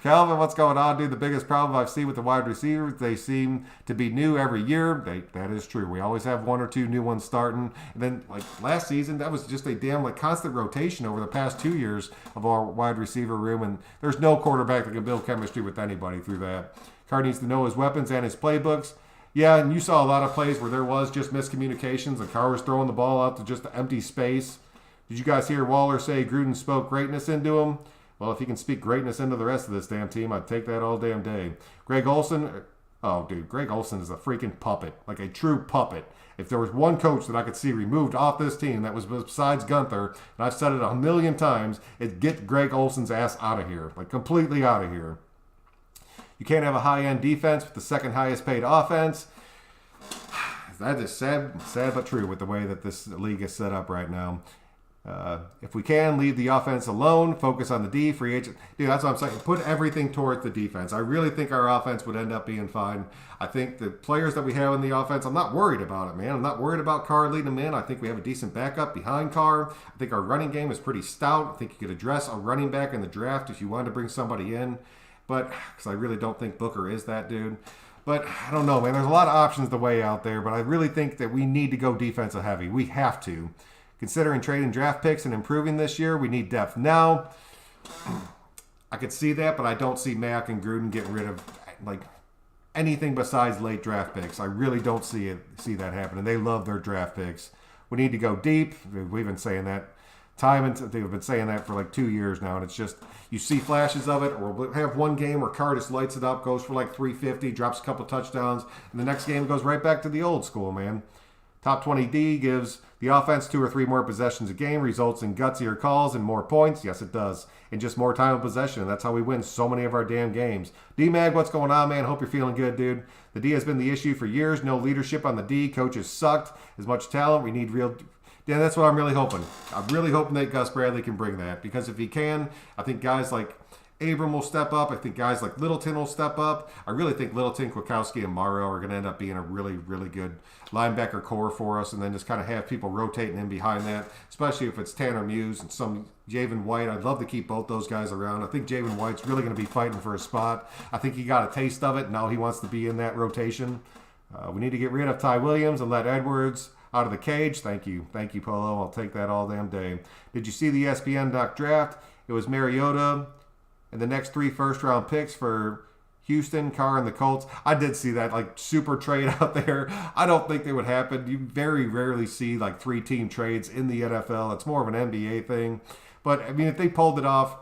Calvin, what's going on, dude? The biggest problem I've seen with the wide receivers, they seem to be new every year. That is true. We always have 1 or 2 new ones starting. And then, like last season, that was just a damn constant rotation over the past 2 years of our wide receiver room. And there's no quarterback that can build chemistry with anybody through that. Carr needs to know his weapons and his playbooks. Yeah, and you saw a lot of plays where there was just miscommunications and Carr was throwing the ball out to just empty space. Did you guys hear Waller say Gruden spoke greatness into him? Well, if he can speak greatness into the rest of this damn team, I'd take that all damn day. Greg Olsen, oh, dude, Greg Olsen is a freaking puppet, like a true puppet. If there was one coach that I could see removed off this team that was besides Gunther, and I've said it 1,000,000 times, it'd get Greg Olsen's ass out of here, like completely out of here. You can't have a high-end defense with the second highest paid offense. That is sad but true with the way that this league is set up right now. If we can, leave the offense alone, focus on the D, free agent. Dude, that's what I'm saying. Put everything towards the defense. I really think our offense would end up being fine. I think the players that we have in the offense, I'm not worried about it, man. I'm not worried about Carr leading them in. I think we have a decent backup behind Carr. I think our running game is pretty stout. I think you could address a running back in the draft if you wanted to bring somebody in. But, because I really don't think Booker is that dude. But I don't know, man. There's a lot of options to weigh out there, but I really think that we need to go defensive heavy. We have to. Considering trading draft picks and improving this year, we need depth now. I could see that, but I don't see Mack and Gruden getting rid of like anything besides late draft picks. I really don't see that happening. They love their draft picks. We need to go deep. We've been saying that they've been saying that for like 2 years now, and it's just you see flashes of it, or we'll have one game where Carr just lights it up, goes for like 350, drops a couple touchdowns, and the next game goes right back to the old school, man. Top 20 D gives the offense 2 or 3 more possessions a game, results in gutsier calls and more points. Yes, it does. And just more time of possession. And that's how we win so many of our damn games. D-Mag, what's going on, man? Hope you're feeling good, dude. The D has been the issue for years. No leadership on the D. Coaches sucked. As much talent. We need real... Yeah, that's what I'm really hoping. I'm really hoping that Gus Bradley can bring that. Because if he can, I think guys like Abram will step up. I think guys like Littleton will step up. I really think Littleton, Kwiatkowski, and Morrow are going to end up being a really, really good linebacker core for us, and then just kind of have people rotating in behind that, especially if it's Tanner Muse and some Javen White. I'd love to keep both those guys around. I think Javen White's really going to be fighting for a spot. I think he got a taste of it. Now he wants to be in that rotation. We need to get rid of Ty Williams and let Edwards out of the cage. Thank you, Polo. I'll take that all damn day. Did you see the ESPN doc draft? It was Mariota and the next 3 first-round picks for Houston, Carr, and the Colts. I did see that, like, super trade out there. I don't think they would happen. You very rarely see, like, 3-team trades in the NFL. It's more of an NBA thing. But, I mean, if they pulled it off,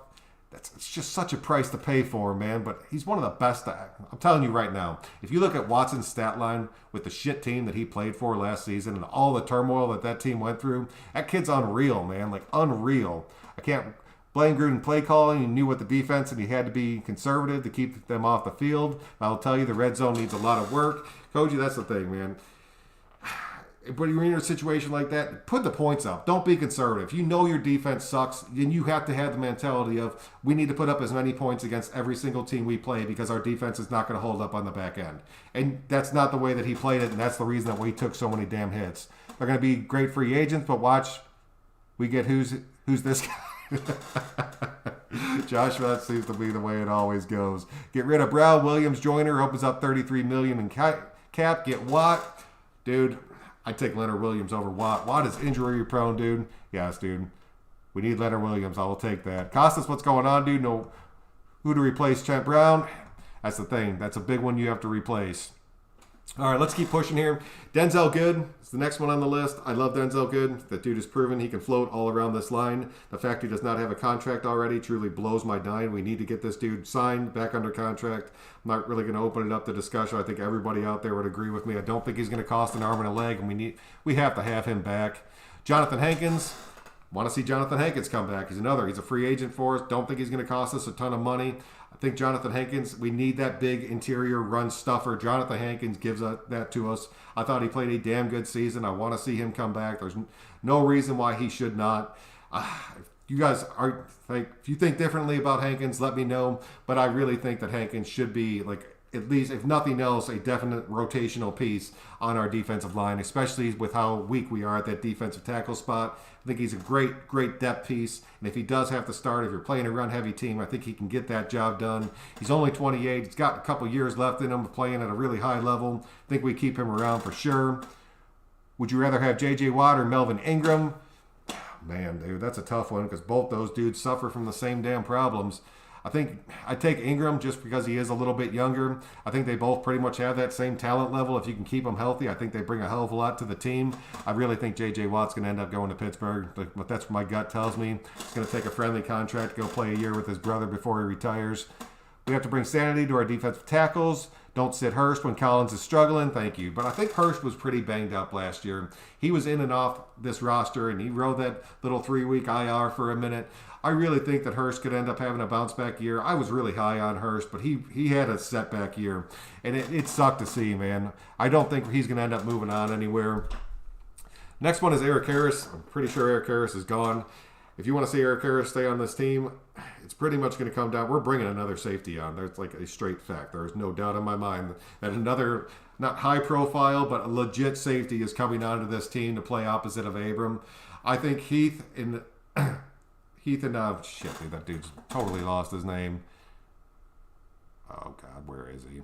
it's just such a price to pay for him, man. But he's one of the best. I'm telling you right now, if you look at Watson's stat line with the shit team that he played for last season and all the turmoil that team went through, that kid's unreal, man. Like, unreal. I can't blame Gruden play calling. He knew what the defense, and he had to be conservative to keep them off the field. I'll tell you, the red zone needs a lot of work. Koji, that's the thing, man. When you're in a situation like that, put the points up. Don't be conservative. You know your defense sucks, and you have to have the mentality of we need to put up as many points against every single team we play because our defense is not going to hold up on the back end. And that's not the way that he played it, and that's the reason that we took so many damn hits. They're going to be great free agents, but watch, we get who's this guy. Joshua, that seems to be the way it always goes. Get rid of Brown, Williams, Joyner, opens up $33 million in cap. Get Watt. Dude, I'd take Leonard Williams over Watt. Watt is injury prone, dude. Yes, dude. We need Leonard Williams. I will take that. Costas, what's going on, dude? No, who to replace Trent Brown? That's the thing. That's a big one you have to replace. All right, let's keep pushing here. Denzel Good is the next one on the list. I love Denzel Good. That dude has proven he can float all around this line. The fact he does not have a contract already truly blows my mind. We need to get this dude signed, back under contract. I'm not really going to open it up to discussion. I think everybody out there would agree with me. I don't think he's going to cost an arm and a leg, and we have to have him back. Jonathan Hankins. Want to see Jonathan Hankins come back. He's a free agent for us. Don't think he's going to cost us a ton of money. I think Jonathan Hankins, we need that big interior run stuffer. Jonathan Hankins gives that to us. I thought he played a damn good season. I want to see him come back. There's no reason why he should not. If you guys if you think differently about Hankins, let me know. But I really think that Hankins should be, like, at least, if nothing else, a definite rotational piece on our defensive line, especially with how weak we are at that defensive tackle spot. I think he's a great depth piece. And if he does have to start, if you're playing a run-heavy team, I think he can get that job done. He's only 28. He's got a couple years left in him playing at a really high level. I think we keep him around for sure. Would you rather have J.J. Watt or Melvin Ingram? Man, dude, that's a tough one because both those dudes suffer from the same damn problems. I think I take Ingram just because he is a little bit younger. I think they both pretty much have that same talent level. If you can keep them healthy, I think they bring a hell of a lot to the team. I really think J.J. Watt's going to end up going to Pittsburgh, but that's what my gut tells me. He's going to take a friendly contract, go play a year with his brother before he retires. We have to bring sanity to our defensive tackles. Don't sit Hurst when Collins is struggling. Thank you. But I think Hurst was pretty banged up last year. He was in and off this roster, and he rode that little 3-week IR for a minute. I really think that Hurst could end up having a bounce-back year. I was really high on Hurst, but he had a setback year, and it sucked to see, man. I don't think he's going to end up moving on anywhere. Next one is Eric Harris. I'm pretty sure Eric Harris is gone. If you want to see Eric Harris stay on this team, it's pretty much going to come down. We're bringing another safety on. That's like a straight fact. There is no doubt in my mind that another, not high profile, but a legit safety is coming onto this team to play opposite of Abram. I think Heath and shit, dude, that dude's totally lost his name. Oh, God, where is he?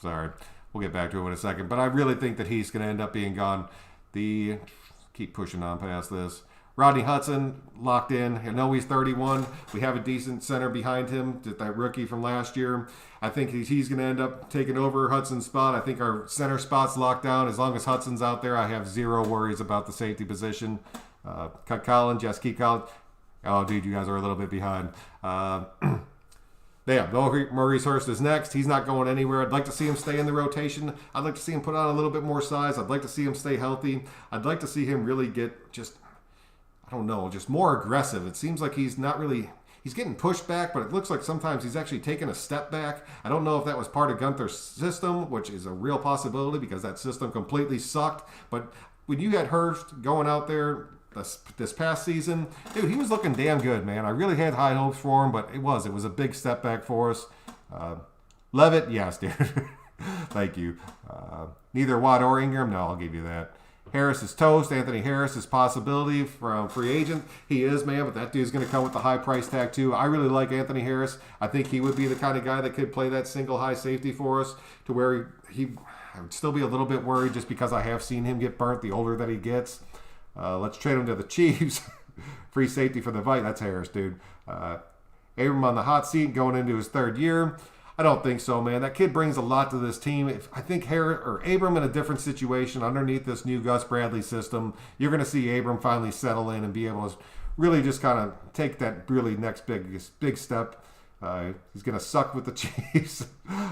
Sorry. We'll get back to it in a second. But I really think that he's going to end up being gone. Keep pushing on past this. Rodney Hudson locked in. I know he's 31. We have a decent center behind him, that rookie from last year. I think he's going to end up taking over Hudson's spot. I think our center spot's locked down. As long as Hudson's out there, I have zero worries about the safety position. Cut Collins. Yes, keep Collins. Oh, dude, you guys are a little bit behind. Maurice Hurst is next. He's not going anywhere. I'd like to see him stay in the rotation. I'd like to see him put on a little bit more size. I'd like to see him stay healthy. I'd like to see him really get just more aggressive. It seems like he's getting pushed back, but it looks like sometimes he's actually taking a step back. I don't know if that was part of Gunther's system, which is a real possibility because that system completely sucked. But when you had Hurst going out there this past season, dude, he was looking damn good, man. I really had high hopes for him, but it was a big step back for us. Levitt, yes, dude. Thank you. Neither Watt or Ingram, no, I'll give you that. Harris is toast. Anthony Harris is possibility from free agent. He is, man, but that dude's going to come with the high price tag too. I really like Anthony Harris. I think he would be the kind of guy that could play that single high safety for us to where I would still be a little bit worried just because I have seen him get burnt the older that he gets. Let's trade him to the Chiefs. Free safety for the Vikings. That's Harris, dude. Abram on the hot seat going into his third year. I don't think so, man. That kid brings a lot to this team. I think Abram in a different situation underneath this new Gus Bradley system, you're going to see Abram finally settle in and be able to really just kind of take that really next big step. He's going to suck with the Chiefs.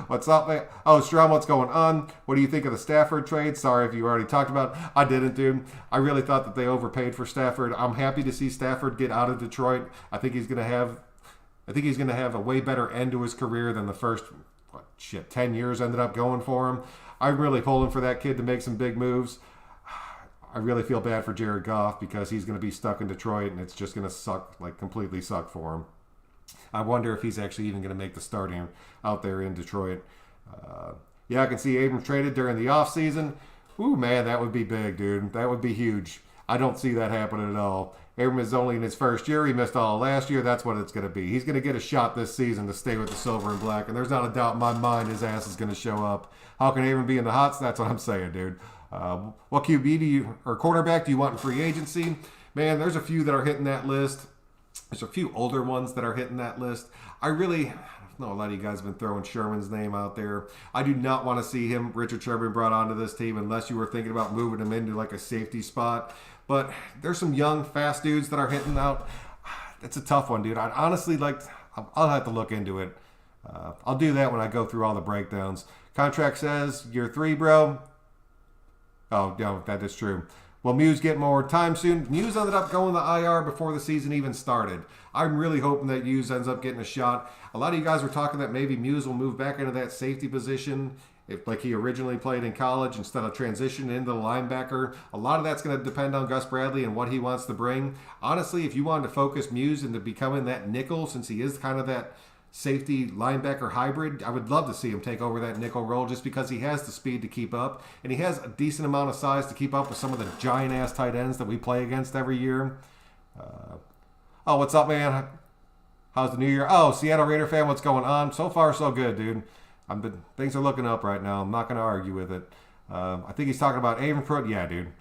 What's up, man? Oh, Strom, what's going on? What do you think of the Stafford trade? Sorry if you already talked about it. I didn't, dude. I really thought that they overpaid for Stafford. I'm happy to see Stafford get out of Detroit. I think he's going to have a way better end to his career than the first 10 years ended up going for him. I'm really pulling for that kid to make some big moves. I really feel bad for Jared Goff because he's going to be stuck in Detroit and it's just going to suck, completely suck for him. I wonder if he's actually even going to make the starting out there in Detroit. I can see Abram traded during the offseason. Ooh, man, that would be big, dude. That would be huge. I don't see that happening at all. Abram is only in his first year. He missed all last year. That's what it's going to be. He's going to get a shot this season to stay with the silver and black, and there's not a doubt in my mind his ass is going to show up. How can Abram be in the hots? That's what I'm saying, dude. What QB or cornerback do you want in free agency? Man, there's a few that are hitting that list. There's a few older ones that are hitting that list. I know a lot of you guys have been throwing Sherman's name out there. I do not want to see Richard Sherman, brought onto this team unless you were thinking about moving him into a safety spot. But there's some young, fast dudes that are hitting out. It's a tough one, dude. I'd honestly I'll have to look into it. I'll do that when I go through all the breakdowns. Contract says year 3, bro. Oh, no, that is true. Will Muse get more time soon? Muse ended up going to IR before the season even started. I'm really hoping that Muse ends up getting a shot. A lot of you guys were talking that maybe Muse will move back into that safety position like he originally played in college instead of transitioning into the linebacker. A lot of that's going to depend on Gus Bradley and what he wants to bring. Honestly, if you wanted to focus Muse into becoming that nickel, since he is kind of that safety linebacker hybrid, I would love to see him take over that nickel role just because he has the speed to keep up and he has a decent amount of size to keep up with some of the giant ass tight ends that we play against every year. What's up, man? How's the new year? Oh, Seattle Raider fan, what's going on? So far so good, dude. Things are looking up right now. I'm not going to argue with it. I think he's talking about Avon. Yeah, dude.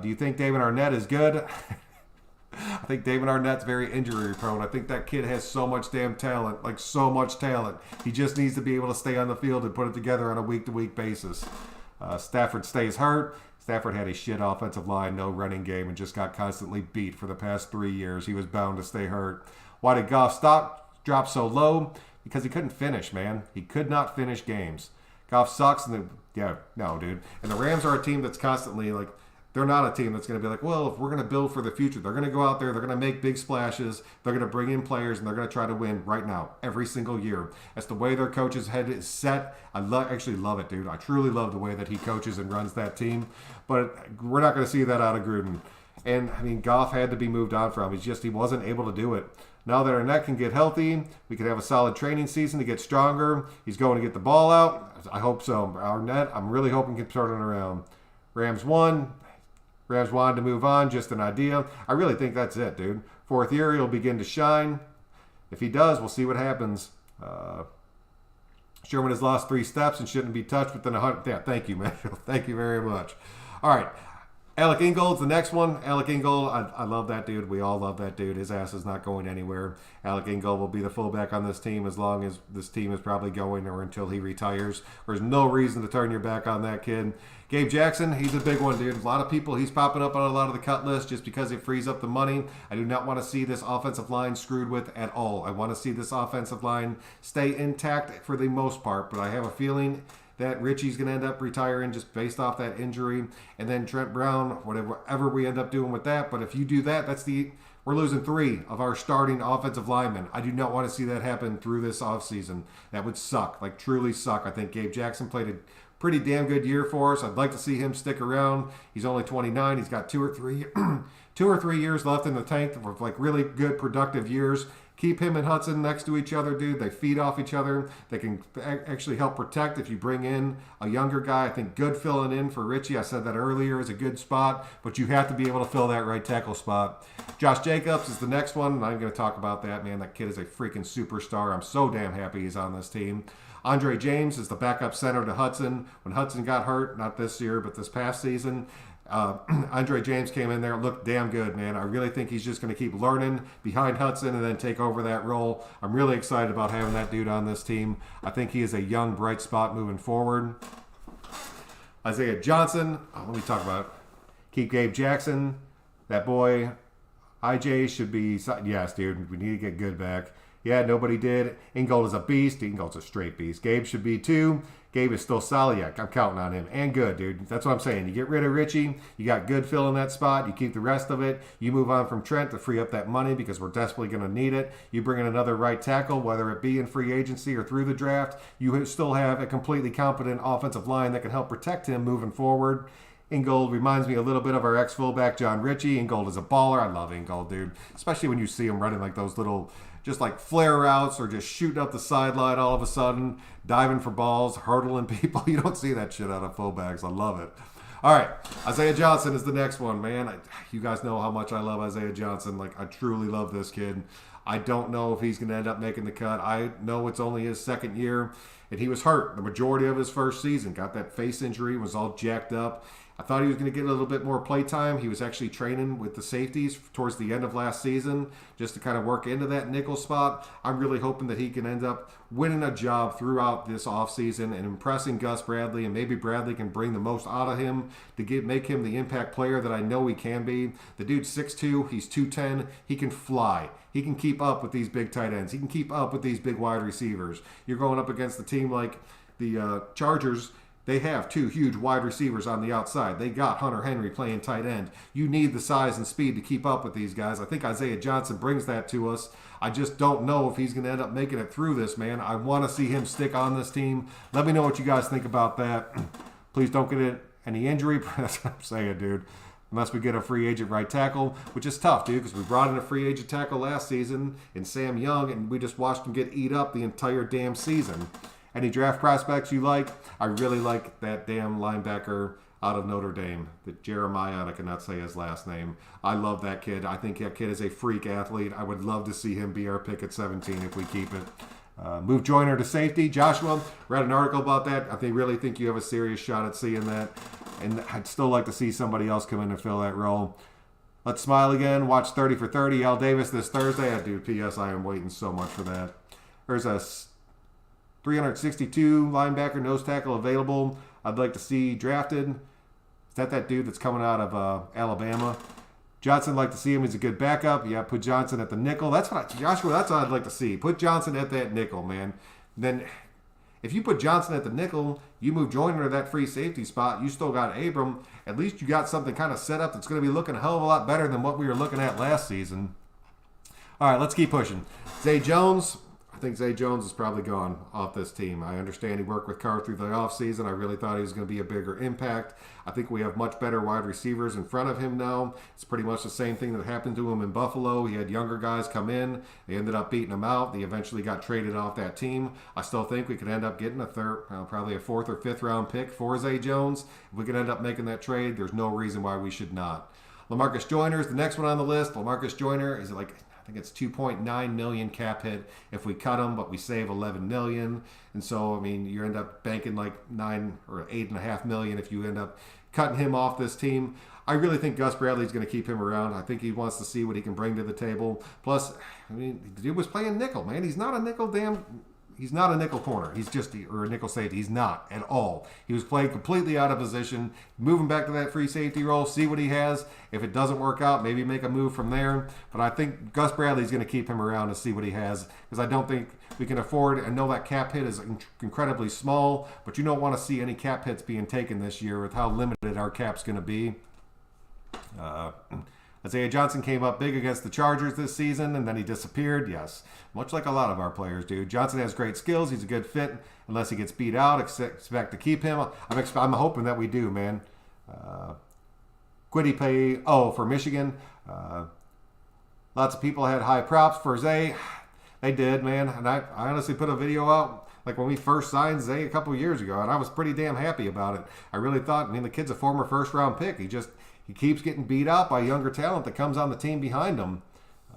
Do you think Damon Arnette is good? I think Damon Arnette's very injury prone. I think that kid has so much damn talent, so much talent. He just needs to be able to stay on the field and put it together on a week-to-week basis. Stafford stays hurt. Stafford had a shit offensive line, no running game, and just got constantly beat for the past 3 years. He was bound to stay hurt. Why did Goff drop so low? Because he couldn't finish, man. He could not finish games. Goff sucks, dude. And the Rams are a team that's constantly they're not a team that's going to be well, if we're going to build for the future, they're going to go out there, they're going to make big splashes, they're going to bring in players, and they're going to try to win right now, every single year. That's the way their coach's head is set. I actually love it, dude. I truly love the way that he coaches and runs that team. But we're not going to see that out of Gruden. And, Goff had to be moved on from. He wasn't able to do it. Now that Arnette can get healthy, we can have a solid training season to get stronger. He's going to get the ball out. I hope so. Arnette, I'm really hoping can turn it around. Rams won. Rams wanted to move on, just an idea. I really think that's it, dude. 4th year, he'll begin to shine. If he does, we'll see what happens. Sherman has lost 3 steps and shouldn't be touched within 100. Yeah, thank you, man. Thank you very much. All right. Alec Ingold's the next one. Alec Ingold, I love that dude. We all love that dude. His ass is not going anywhere. Alec Ingold will be the fullback on this team as long as this team is probably going or until he retires. There's no reason to turn your back on that kid. Gabe Jackson, he's a big one, dude. A lot of people, he's popping up on a lot of the cut lists just because it frees up the money. I do not want to see this offensive line screwed with at all. I want to see this offensive line stay intact for the most part, but I have a feeling that Richie's going to end up retiring just based off that injury. And then Trent Brown, whatever we end up doing with that. But if you do that, we're losing 3 of our starting offensive linemen. I do not want to see that happen through this offseason. That would suck, like truly suck. I think Gabe Jackson played a pretty damn good year for us. I'd like to see him stick around. He's only 29. He's got 2 or 3 years left in the tank of like really good productive years. Keep him and Hudson next to each other, dude. They feed off each other. They can actually help protect if you bring in a younger guy. I think good filling in for Richie. I said that earlier is a good spot, but you have to be able to fill that right tackle spot. Josh Jacobs is the next one, and I'm going to talk about that, man. That kid is a freaking superstar. I'm so damn happy he's on this team. Andre James is the backup center to Hudson. When Hudson got hurt, not this year, but this past season, Andre James came in there, looked damn good, man. I really think he's just going to keep learning behind Hudson and then take over that role. I'm really excited about having that dude on this team. I think he is a young, bright spot moving forward. Isaiah Johnson, let me talk about it. Keep Gabe Jackson. That boy, IJ should be, yes, dude, we need to get good back. Yeah, nobody did. Ingold is a beast. Ingold's a straight beast. Gabe should be too. Gabe is still solid. Yeah, I'm counting on him. And good, dude. That's what I'm saying. You get rid of Richie. You got good fill in that spot. You keep the rest of it. You move on from Trent to free up that money because we're desperately going to need it. You bring in another right tackle, whether it be in free agency or through the draft. You still have a completely competent offensive line that can help protect him moving forward. Ingold reminds me a little bit of our ex-fullback, John Ritchie. Ingold is a baller. I love Ingold, dude. Especially when you see him running like those little, just like flare routes or just shooting up the sideline all of a sudden, diving for balls, hurdling people. You don't see that shit out of fullbacks. I love it. All right, Isaiah Johnson is the next one, man. You guys know how much I love Isaiah Johnson. Like, I truly love this kid. I don't know if he's going to end up making the cut. I know it's only his second year, and he was hurt the majority of his first season. Got that face injury, was all jacked up. I thought he was going to get a little bit more play time. He was actually training with the safeties towards the end of last season just to kind of work into that nickel spot. I'm really hoping that he can end up winning a job throughout this offseason and impressing Gus Bradley, and maybe Bradley can bring the most out of him to make him the impact player that I know he can be. The dude's 6'2", he's 210, he can fly. He can keep up with these big tight ends. He can keep up with these big wide receivers. You're going up against a team like the Chargers. They have 2 huge wide receivers on the outside. They got Hunter Henry playing tight end. You need the size and speed to keep up with these guys. I think Isaiah Johnson brings that to us. I just don't know if he's going to end up making it through this, man. I want to see him stick on this team. Let me know what you guys think about that. Please don't get any injury. That's what I'm saying, dude. Unless we get a free agent right tackle, which is tough, dude, because we brought in a free agent tackle last season in Sam Young, and we just watched him get eat up the entire damn season. Any draft prospects you like? I really like that damn linebacker out of Notre Dame, the Jeremiah, I cannot say his last name. I love that kid. I think that kid is a freak athlete. I would love to see him be our pick at 17 if we keep it. Move Joyner to safety. Joshua, read an article about that. I really think you have a serious shot at seeing that. And I'd still like to see somebody else come in and fill that role. Let's smile again. Watch 30 for 30. Al Davis this Thursday. Dude, P.S. I am waiting so much for that. There's a 362 linebacker nose tackle available. I'd like to see drafted. Is that dude that's coming out of Alabama? Johnson, I'd like to see him. He's a good backup. Yeah, put Johnson at the nickel. Joshua, that's what I'd like to see. Put Johnson at that nickel, man. Then if you put Johnson at the nickel, you move Joyner to that free safety spot. You still got Abram. At least you got something kind of set up that's going to be looking a hell of a lot better than what we were looking at last season. All right, let's keep pushing. Zay Jones. I think Zay Jones is probably gone off this team. I understand he worked with Carr through the offseason. I really thought he was going to be a bigger impact. I think we have much better wide receivers in front of him now. It's pretty much the same thing that happened to him in Buffalo. He had younger guys come in. They ended up beating him out. They eventually got traded off that team. I still think we could end up getting probably a 4th or 5th round pick for Zay Jones. If we could end up making that trade, there's no reason why we should not. LaMarcus Joyner is the next one on the list. LaMarcus Joyner is think it's 2.9 million cap hit if we cut him, but we save 11 million. And so, I mean, you end up banking like 9 or 8.5 million if you end up cutting him off this team. I really think Gus Bradley's going to keep him around. I think he wants to see what he can bring to the table. Plus, I mean, the dude was playing nickel, man. He's not a nickel corner. He's just, or a nickel safety. He's not at all. He was playing completely out of position. Move him back to that free safety role, see what he has. If it doesn't work out, maybe make a move from there. But I think Gus Bradley's going to keep him around to see what he has, because I don't think we can afford, I know that cap hit is incredibly small, but you don't want to see any cap hits being taken this year with how limited our cap's going to be. Isaiah Johnson came up big against the Chargers this season, and then he disappeared. Yes, much like a lot of our players do. Johnson has great skills. He's a good fit. Unless he gets beat out, expect to keep him. I'm hoping that we do, man. Quiddy pay, for Michigan. Lots of people had high props for Zay. They did, man. And I honestly put a video out like when we first signed Zay a couple years ago, and I was pretty damn happy about it. I really thought, I mean, the kid's a former first-round pick. He keeps getting beat out by younger talent that comes on the team behind him.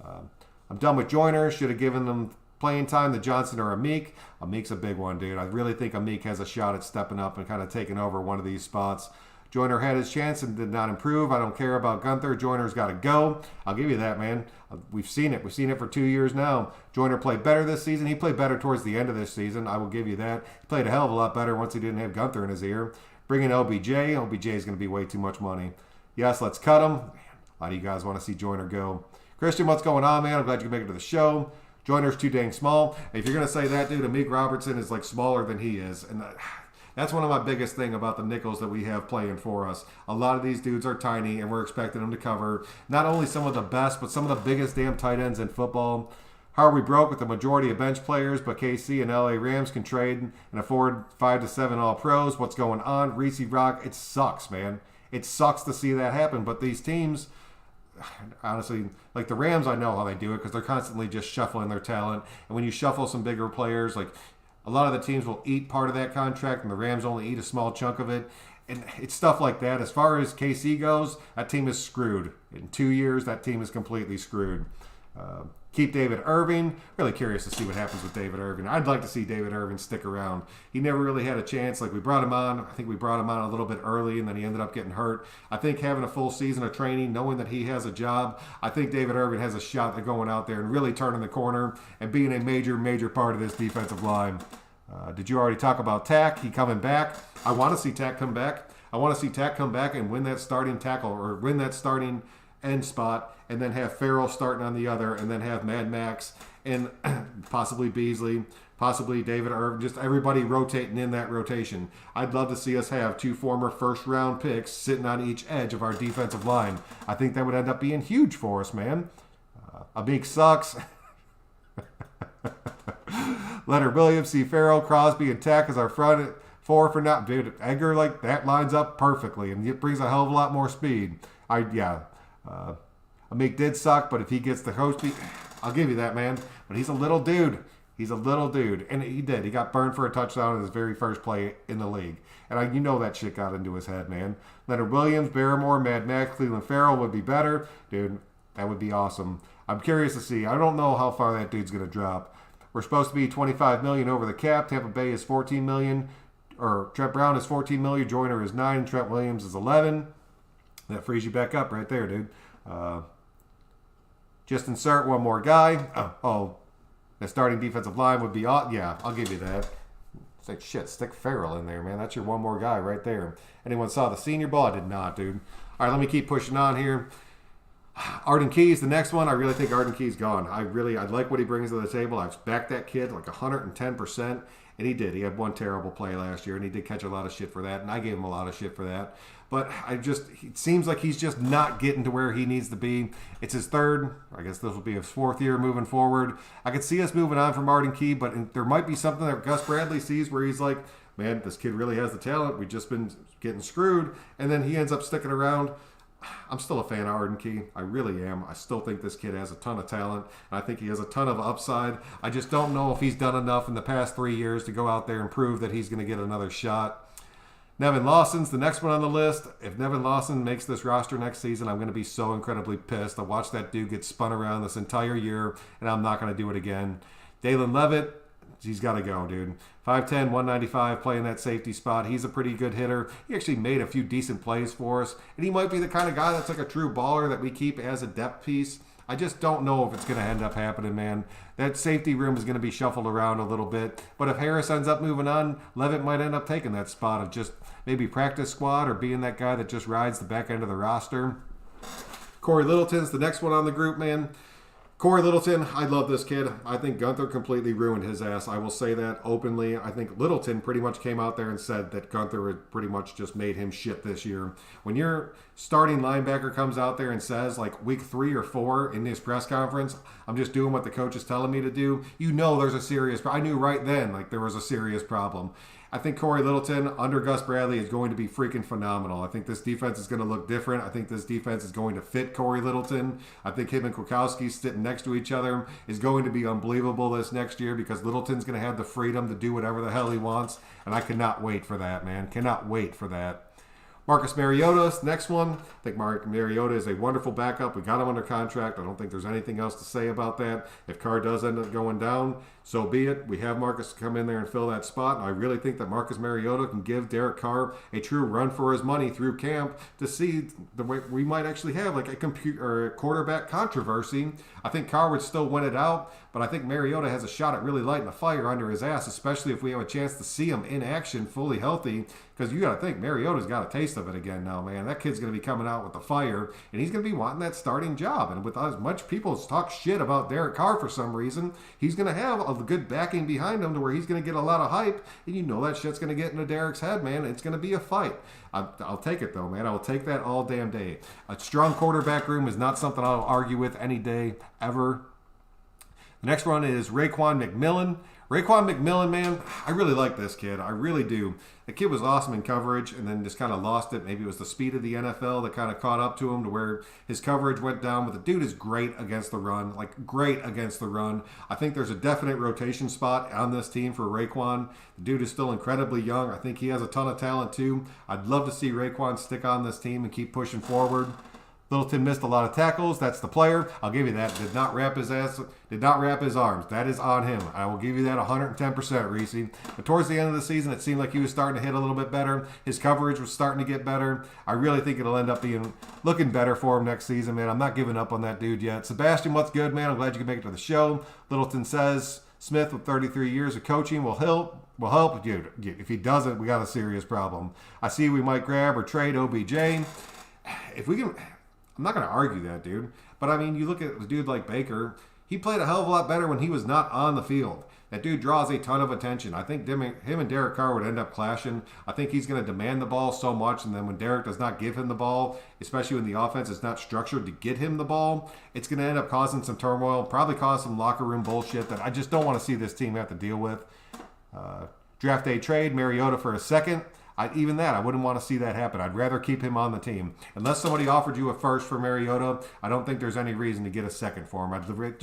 I'm done with Joyner. Should have given them playing time to Johnson or Amik. Amik's a big one, dude. I really think Amik has a shot at stepping up and kind of taking over one of these spots. Joyner had his chance and did not improve. I don't care about Gunther. Joyner's got to go. I'll give you that, man. We've seen it. We've seen it for 2 years now. Joyner played better this season. He played better towards the end of this season. I will give you that. He played a hell of a lot better once he didn't have Gunther in his ear. Bring in OBJ. OBJ is going to be way too much money. Yes, let's cut him. Man, a lot of you guys want to see Joyner go. Christian, what's going on, man? I'm glad you can make it to the show. Joyner's too dang small. If you're going to say that, dude, Amik Robertson is like smaller than he is. And that's one of my biggest thing about the nickels that we have playing for us. A lot of these dudes are tiny, and we're expecting them to cover not only some of the best, but some of the biggest damn tight ends in football. How are we broke with the majority of bench players, but KC and LA Rams can trade and afford 5 to 7 All-Pros? What's going on? Reese Rock, it sucks, man. It sucks to see that happen, but these teams, honestly, like the Rams, I know how they do it because they're constantly just shuffling their talent. And when you shuffle some bigger players, like a lot of the teams will eat part of that contract and the Rams only eat a small chunk of it. And it's stuff like that. As far as KC goes, that team is screwed. In 2 years, that team is completely screwed. Keep David Irving. Really curious to see what happens with David Irving. I'd like to see David Irving stick around. He never really had a chance. Like we brought him on. I think we brought him on a little bit early, and then he ended up getting hurt. I think having a full season of training, knowing that he has a job, I think David Irving has a shot at going out there and really turning the corner and being a major, major part of this defensive line. Did you already talk about Tack? He coming back. I want to see Tack come back. I want to see Tack come back and win that starting tackle or win that starting end spot, and then have Ferrell starting on the other, and then have Maxx and possibly Beasley, possibly David Irving, just everybody rotating in that rotation. I'd love to see us have 2 former first-round picks sitting on each edge of our defensive line. I think that would end up being huge for us, man. Amik sucks. Leonard Williams, C. Ferrell, Crosby, and Tack as our front 4 for now. Dude, Edgar, like, that lines up perfectly, and it brings a hell of a lot more speed. Amik did suck, but if he gets the host beat, I'll give you that, man. But he's a little dude. He's a little dude. And he did. He got burned for a touchdown in his very first play in the league. And you know that shit got into his head, man. Leonard Williams, Barrymore, Maxx, Cleveland Ferrell would be better. Dude, that would be awesome. I'm curious to see. I don't know how far that dude's going to drop. We're supposed to be $25 million over the cap. Tampa Bay is $14 million. Or Trent Brown is $14 million. Joyner is 9. Trent Williams is 11. That frees you back up right there, dude. Just insert one more guy. The starting defensive line would be... yeah, I'll give you that. It's like, shit, stick Ferrell in there, man. That's your one more guy right there. Anyone saw the Senior Bowl? I did not, dude. All right, let me keep pushing on here. Arden Key is the next one. I really think Arden Key's gone. I like what he brings to the table. I've backed that kid like 110%. And he did. He had one terrible play last year, and he did catch a lot of shit for that, and I gave him a lot of shit for that. But it seems like he's just not getting to where he needs to be. It's his 3rd. I guess this will be his 4th year moving forward. I could see us moving on from Arden Key, but there might be something that Gus Bradley sees where he's like, man, this kid really has the talent. We've just been getting screwed. And then he ends up sticking around. I'm still a fan of Arden Key. I really am. I still think this kid has a ton of talent, and I think he has a ton of upside. I just don't know if he's done enough in the past 3 years to go out there and prove that he's going to get another shot. Nevin Lawson's the next one on the list. If Nevin Lawson makes this roster next season, I'm going to be so incredibly pissed. I watched that dude get spun around this entire year, and I'm not going to do it again. Dalen Levitt, he's got to go, dude. 5'10", 195, playing that safety spot. He's a pretty good hitter. He actually made a few decent plays for us, and he might be the kind of guy that's like a true baller that we keep as a depth piece. I just don't know if it's going to end up happening, man. That safety room is going to be shuffled around a little bit. But if Harris ends up moving on, Levitt might end up taking that spot of just maybe practice squad or being that guy that just rides the back end of the roster. Corey Littleton's the next one on the group, man. Corey Littleton, I love this kid. I think Gunther completely ruined his ass. I will say that openly. I think Littleton pretty much came out there and said that Gunther had pretty much just made him shit this year. When your starting linebacker comes out there and says, like week 3 or 4 in this press conference, I'm just doing what the coach is telling me to do, you know there's a serious problem. I knew right then like there was a serious problem. I think Corey Littleton under Gus Bradley is going to be freaking phenomenal. I think this defense is going to look different. I think this defense is going to fit Corey Littleton. I think him and Kwiatkowski sitting next to each other is going to be unbelievable this next year because Littleton's going to have the freedom to do whatever the hell he wants. And I cannot wait for that, man. Cannot wait for that. Marcus Mariota's next one. I think Mark Mariota is a wonderful backup. We got him under contract. I don't think there's anything else to say about that. If Carr does end up going down, so be it. We have Marcus come in there and fill that spot. And I really think that Marcus Mariota can give Derek Carr a true run for his money through camp to see the way we might actually have like a quarterback controversy. I think Carr would still win it out, but I think Mariota has a shot at really lighting a fire under his ass, especially if we have a chance to see him in action, fully healthy. Because you got to think, Mariota's got a taste of it again now, man. That kid's going to be coming out with the fire, and he's going to be wanting that starting job. And with as much people talk shit about Derek Carr for some reason, he's going to have a good backing behind him to where he's going to get a lot of hype. And you know that shit's going to get into Derek's head, man. It's going to be a fight. I'll take it, though, man. I will take that all damn day. A strong quarterback room is not something I'll argue with any day, ever. The next one is Raekwon McMillan. Raekwon McMillan, man, I really like this kid. I really do. The kid was awesome in coverage and then just kind of lost it. Maybe it was the speed of the NFL that kind of caught up to him to where his coverage went down. But the dude is great against the run, like great against the run. I think there's a definite rotation spot on this team for Raekwon. The dude is still incredibly young. I think he has a ton of talent too. I'd love to see Raekwon stick on this team and keep pushing forward. Littleton missed a lot of tackles. That's the player. I'll give you that. Did not wrap his ass. Did not wrap his arms. That is on him. I will give you that 110%, Reese. But towards the end of the season, it seemed like he was starting to hit a little bit better. His coverage was starting to get better. I really think it'll end up looking better for him next season, man. I'm not giving up on that dude yet. Sebastian, what's good, man? I'm glad you could make it to the show. Littleton says Smith with 33 years of coaching will help. Dude, if he doesn't, we got a serious problem. I see we might grab or trade OBJ. If we can... I'm not going to argue that, dude. But, I mean, you look at a dude like Baker. He played a hell of a lot better when he was not on the field. That dude draws a ton of attention. I think him and Derek Carr would end up clashing. I think he's going to demand the ball so much, and then when Derek does not give him the ball, especially when the offense is not structured to get him the ball, it's going to end up causing some turmoil, probably cause some locker room bullshit that I just don't want to see this team have to deal with. Draft day trade, Mariota for a second. Even that, I wouldn't want to see that happen. I'd rather keep him on the team. Unless somebody offered you a first for Mariota, I don't think there's any reason to get a second for him.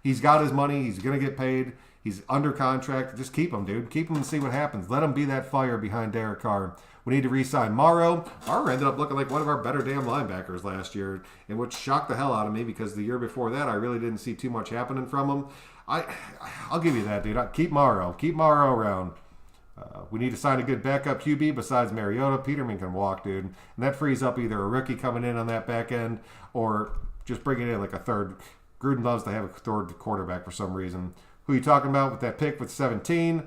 He's got his money. He's going to get paid. He's under contract. Just keep him, dude. Keep him and see what happens. Let him be that fire behind Derek Carr. We need to re-sign Morrow. Morrow ended up looking like one of our better damn linebackers last year, and which shocked the hell out of me because the year before that, I really didn't see too much happening from him. I'll give you that, dude. Keep Morrow. Keep Morrow around. We need to sign a good backup QB besides Mariota. Peterman can walk, dude. And that frees up either a rookie coming in on that back end or just bringing in like a third. Gruden loves to have a third quarterback for some reason. Who are you talking about with that pick with 17?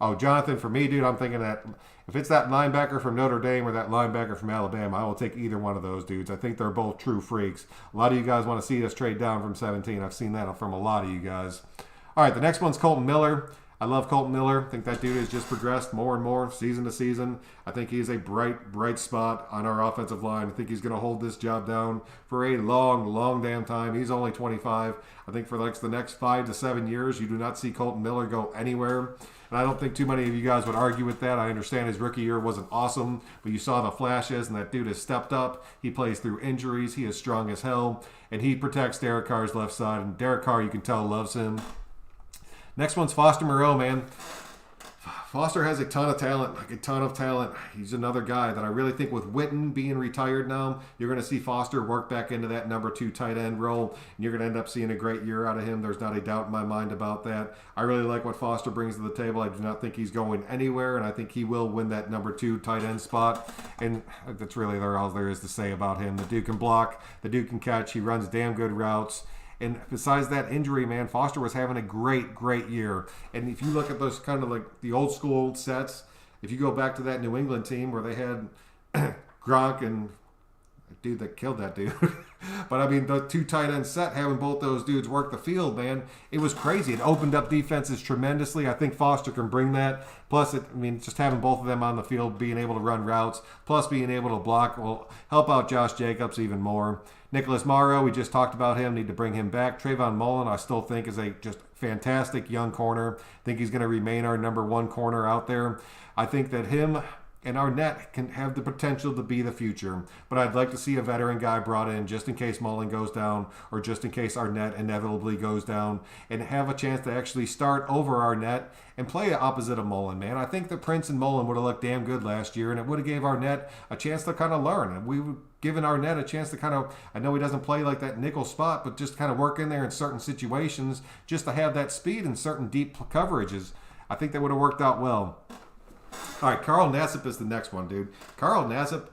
Oh, Jonathan, for me, dude, I'm thinking that if it's that linebacker from Notre Dame or that linebacker from Alabama, I will take either one of those dudes. I think they're both true freaks. A lot of you guys want to see us trade down from 17. I've seen that from a lot of you guys. All right, the next one's Colton Miller. I love Colton Miller. I think that dude has just progressed more and more season to season. I think he's a bright spot on our offensive line. I think he's going to hold this job down for a long damn time. He's only 25. I think for like the next 5 to 7 years, you do not see Colton Miller go anywhere. And I don't think too many of you guys would argue with that. I understand his rookie year wasn't awesome, but you saw the flashes, and that dude has stepped up. He plays through injuries. He is strong as hell, and he protects Derek Carr's left side. And Derek Carr, you can tell, loves him. Next one's Foster Moreau, man. Foster has a ton of talent, like a ton of talent. He's another guy that I really think with Witten being retired now, you're going to see Foster work back into that number 2 tight end role, and you're going to end up seeing a great year out of him. There's not a doubt in my mind about that. I really like what Foster brings to the table. I do not think he's going anywhere, and I think he will win that number 2 tight end spot, and that's really all there is to say about him. The dude can block, the dude can catch, he runs damn good routes. And besides that injury, man, Foster was having a great, great year. And if you look at those kind of like the old school sets, if you go back to that New England team where they had Gronk and dude that killed that dude. But I mean, the 2 tight end set, having both those dudes work the field, man, it was crazy. It opened up defenses tremendously. I think Foster can bring that. Plus, just having both of them on the field, being able to run routes, plus being able to block will help out Josh Jacobs even more. Nicholas Morrow, we just talked about him. Need to bring him back. Trayvon Mullen, I still think, is a just fantastic young corner. I think he's going to remain our number 1 corner out there. I think that him and Arnette can have the potential to be the future. But I'd like to see a veteran guy brought in just in case Mullen goes down or just in case Arnette inevitably goes down and have a chance to actually start over Arnette and play opposite of Mullen, man. I think that Prince and Mullen would have looked damn good last year, and it would have gave Arnette a chance to kind of learn. And we would given Arnette a chance to kind of, I know he doesn't play like that nickel spot, but just kind of work in there in certain situations just to have that speed in certain deep coverages. I think that would have worked out well. All right, Carl Nassib is the next one, dude. Carl Nassib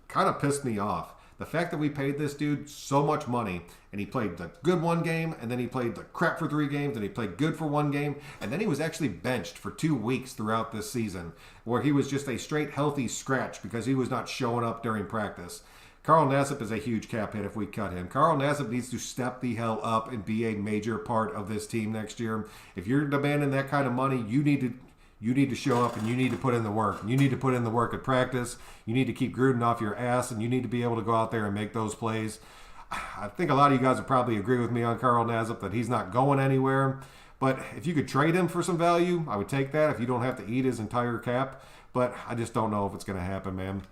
kind of pissed me off. The fact that we paid this dude so much money, and he played the good 1 game, and then he played the crap for 3 games, and he played good for 1 game, and then he was actually benched for 2 weeks throughout this season, where he was just a straight healthy scratch because he was not showing up during practice. Carl Nassib is a huge cap hit if we cut him. Carl Nassib needs to step the hell up and be a major part of this team next year. If you're demanding that kind of money, you need to show up and you need to put in the work. You need to put in the work at practice. You need to keep Gruden off your ass, and you need to be able to go out there and make those plays. I think a lot of you guys would probably agree with me on Carl Nassib that he's not going anywhere. But if you could trade him for some value, I would take that if you don't have to eat his entire cap. But I just don't know if it's going to happen, man.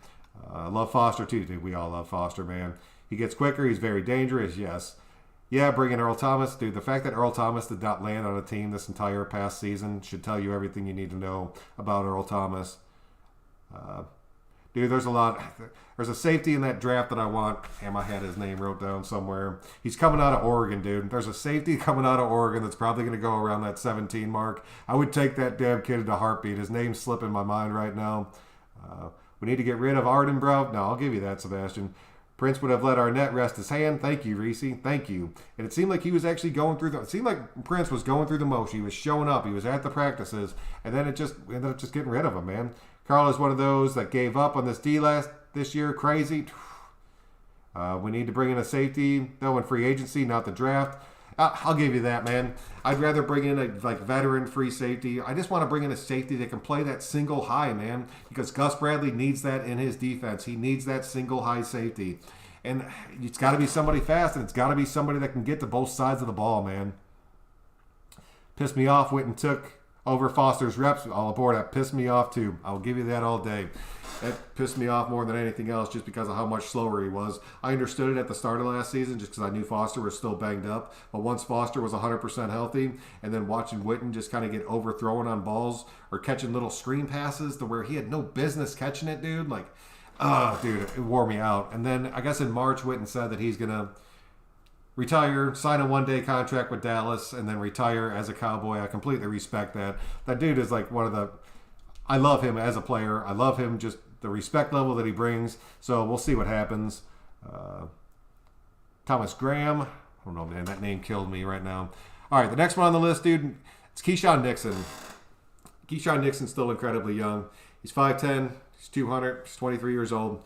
I love Foster too, dude. We all love Foster, man. He gets quicker. He's very dangerous, yes. Yeah, bring in Earl Thomas. Dude, the fact that Earl Thomas did not land on a team this entire past season should tell you everything you need to know about Earl Thomas. Dude, there's a lot. There's a safety in that draft that I want. Damn, I had his name wrote down somewhere. He's coming out of Oregon, dude. There's a safety coming out of Oregon that's probably going to go around that 17 mark. I would take that damn kid in a heartbeat. His name's slipping my mind right now. We need to get rid of Arden, bro. No, I'll give you that, Sebastian. Prince would have let Arnette rest his hand. Thank you, Reese. Thank you. And it seemed like he was actually going through it seemed like Prince was going through the motion. He was showing up. He was at the practices. And then we ended up just getting rid of him, man. Carl is one of those that gave up on this D this year. Crazy. We need to bring in a safety, though, in free agency, not the draft. I'll give you that, man. I'd rather bring in a veteran free safety. I just want to bring in a safety that can play that single high, man, because Gus Bradley needs that in his defense. He needs that single high safety. And it's got to be somebody fast, and it's got to be somebody that can get to both sides of the ball, man. Pissed me off. Witten took over Foster's reps. All aboard. That pissed me off, too. I'll give you that all day. That pissed me off more than anything else just because of how much slower he was. I understood it at the start of last season just because I knew Foster was still banged up. But once Foster was 100% healthy and then watching Witten just kind of get overthrown on balls or catching little screen passes to where he had no business catching it, dude. Dude, it wore me out. And then I guess in March, Witten said that he's going to retire, sign a one-day contract with Dallas, and then retire as a Cowboy. I completely respect that. That dude is like one of the... I love him as a player. I love him, just the respect level that he brings. So we'll see what happens. Thomas Graham. I don't know, man. That name killed me right now. All right, the next one on the list, dude, it's Keyshawn Nixon. Keyshawn Nixon's still incredibly young. He's 5'10". He's 200. He's 23 years old.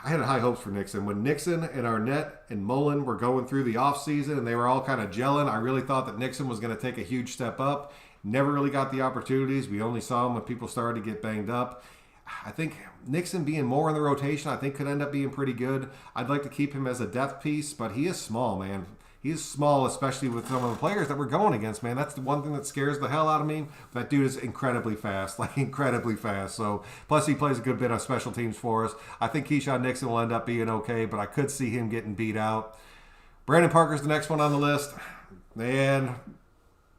I had high hopes for Nixon. When Nixon and Arnette and Mullen were going through the offseason and they were all kind of gelling, I really thought that Nixon was going to take a huge step up. Never really got the opportunities. We only saw him when people started to get banged up. I think Nixon being more in the rotation, I think could end up being pretty good. I'd like to keep him as a depth piece, but he is small, man. He is small, especially with some of the players that we're going against, man. That's the one thing that scares the hell out of me. That dude is incredibly fast, incredibly fast. So, plus he plays a good bit of special teams for us. I think Keyshawn Nixon will end up being okay, but I could see him getting beat out. Brandon Parker's the next one on the list. Man,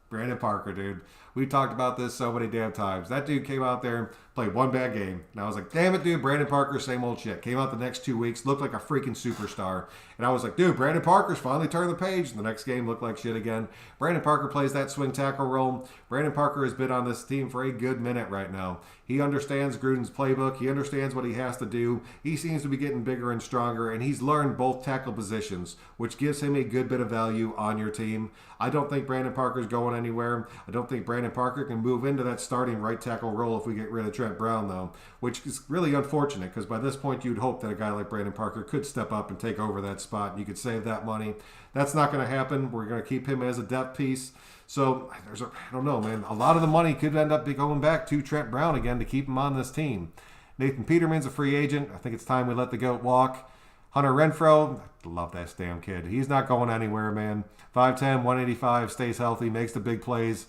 Brandon Parker, dude. We talked about this so many damn times. That dude came out there, played one bad game. And I was like, damn it, dude, Brandon Parker, same old shit. Came out the next 2 weeks, looked like a freaking superstar. And I was like, dude, Brandon Parker's finally turned the page. And the next game looked like shit again. Brandon Parker plays that swing tackle role. Brandon Parker has been on this team for a good minute right now. He understands Gruden's playbook. He understands what he has to do. He seems to be getting bigger and stronger, and he's learned both tackle positions, which gives him a good bit of value on your team. I don't think Brandon Parker's going anywhere. I don't think Brandon Parker can move into that starting right tackle role if we get rid of Trent Brown, though, which is really unfortunate because by this point you'd hope that a guy like Brandon Parker could step up and take over that spot, and you could save that money. That's not going to happen. We're going to keep him as a depth piece. So, I don't know, man. A lot of the money could end up going back to Trent Brown again to keep him on this team. Nathan Peterman's a free agent. I think it's time we let the GOAT walk. Hunter Renfrow, I love that damn kid. He's not going anywhere, man. 5'10", 185, stays healthy, makes the big plays.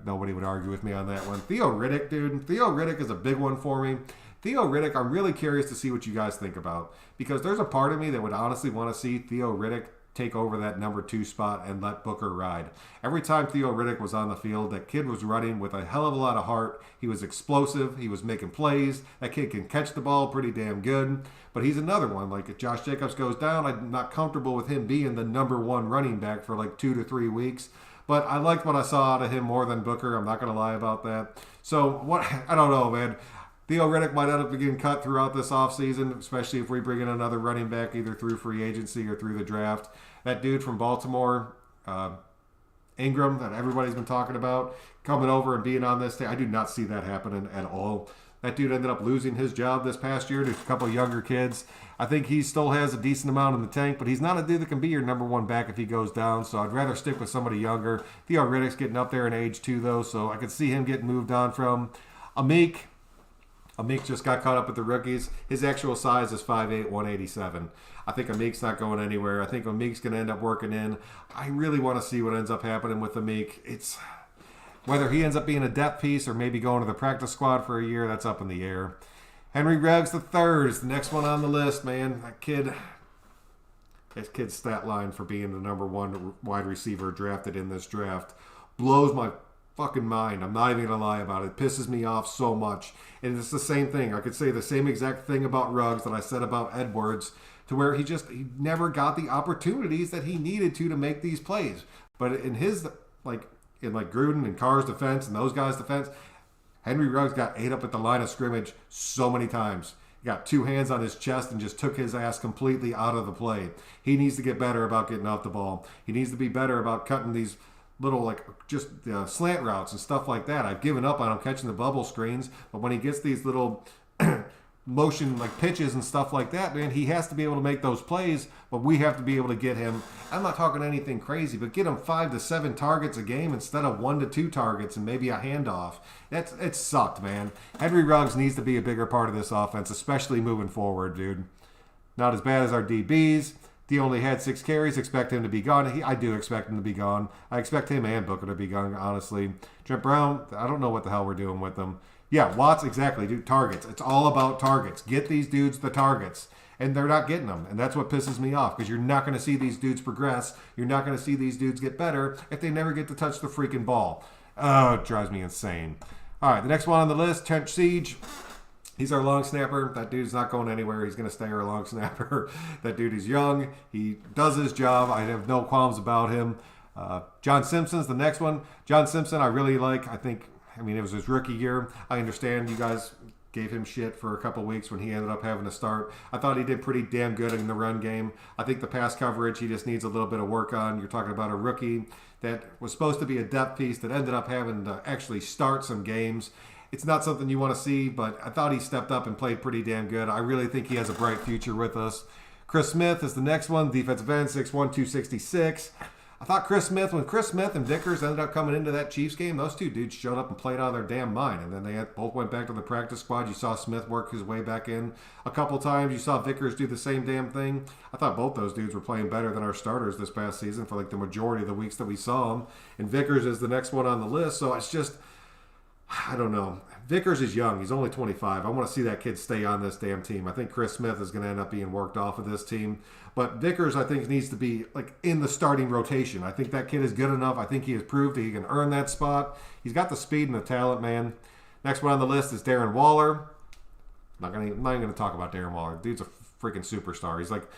Nobody would argue with me on that one. Theo Riddick, dude. Theo Riddick is a big one for me. Theo Riddick, I'm really curious to see what you guys think about. Because there's a part of me that would honestly want to see Theo Riddick take over that number 2 spot and let Booker ride. Every time Theo Riddick was on the field, that kid was running with a hell of a lot of heart. He was explosive. He was making plays. That kid can catch the ball pretty damn good. But he's another one. Like, if Josh Jacobs goes down, I'm not comfortable with him being the number 1 running back for like 2 to 3 weeks. But I liked what I saw out of him more than Booker. I'm not going to lie about that. So, I don't know, man. Theo Riddick might end up getting cut throughout this offseason, especially if we bring in another running back either through free agency or through the draft. That dude from Baltimore, Ingram, that everybody's been talking about, coming over and being on this team, I do not see that happening at all. That dude ended up losing his job this past year to a couple of younger kids. I think he still has a decent amount in the tank, but he's not a dude that can be your number 1 back if he goes down, so I'd rather stick with somebody younger. Theo Riddick's getting up there in age too, though, so I could see him getting moved on from. Amik just got caught up with the rookies. His actual size is 5'8", 187. I think Amik's not going anywhere. I think Amik's going to end up working in. I really want to see what ends up happening with Amik. It's whether he ends up being a depth piece or maybe going to the practice squad for a year, that's up in the air. Henry Ruggs III is the next one on the list, man. That kid's stat line for being the number 1 wide receiver drafted in this draft blows my fucking mind. I'm not even going to lie about it. It pisses me off so much. And it's the same thing. I could say the same exact thing about Ruggs that I said about Edwards, to where he never got the opportunities that he needed to make these plays. But in his, in Gruden and Carr's defense and those guys' defense, Henry Ruggs got ate up at the line of scrimmage so many times. He got 2 hands on his chest and just took his ass completely out of the play. He needs to get better about getting off the ball. He needs to be better about cutting these little slant routes and stuff like that. I've given up on him catching the bubble screens, but when he gets these little motion pitches and stuff like that, man, he has to be able to make those plays, but we have to be able to get him, I'm not talking anything crazy, but get him 5 to 7 targets a game instead of 1 to 2 targets and maybe a handoff. It sucked, man. Henry Ruggs needs to be a bigger part of this offense, especially moving forward, dude. Not as bad as our DBs. He only had 6 carries. Expect him to be gone. I do expect him to be gone. I expect him and Booker to be gone, honestly. Trent Brown, I don't know what the hell we're doing with them. Yeah, Watts, exactly, dude. Targets. It's all about targets. Get these dudes the targets. And they're not getting them. And that's what pisses me off, because you're not going to see these dudes progress. You're not going to see these dudes get better if they never get to touch the freaking ball. Oh, it drives me insane. All right, the next one on the list, Trent Siege. He's our long snapper. That dude's not going anywhere. He's going to stay our long snapper. That dude is young. He does his job. I have no qualms about him. John Simpson's the next one. John Simpson, I really like. I mean, it was his rookie year. I understand you guys gave him shit for a couple weeks when he ended up having to start. I thought he did pretty damn good in the run game. I think the pass coverage, he just needs a little bit of work on. You're talking about a rookie that was supposed to be a depth piece that ended up having to actually start some games. It's not something you want to see, but I thought he stepped up and played pretty damn good. I really think he has a bright future with us. Chris Smith is the next one, defensive end, 6'1", 266. I thought when Chris Smith and Vickers ended up coming into that Chiefs game, those 2 dudes showed up and played out of their damn mind. And then they both went back to the practice squad. You saw Smith work his way back in a couple times. You saw Vickers do the same damn thing. I thought both those dudes were playing better than our starters this past season for the majority of the weeks that we saw them. And Vickers is the next one on the list. So it's just, I don't know. Vickers is young. He's only 25. I want to see that kid stay on this damn team. I think Chris Smith is going to end up being worked off of this team. But Vickers, I think, needs to be like in the starting rotation. I think that kid is good enough. I think he has proved that he can earn that spot. He's got the speed and the talent, man. Next one on the list is Darren Waller. I'm not even going to talk about Darren Waller. Dude's a freaking superstar. He's like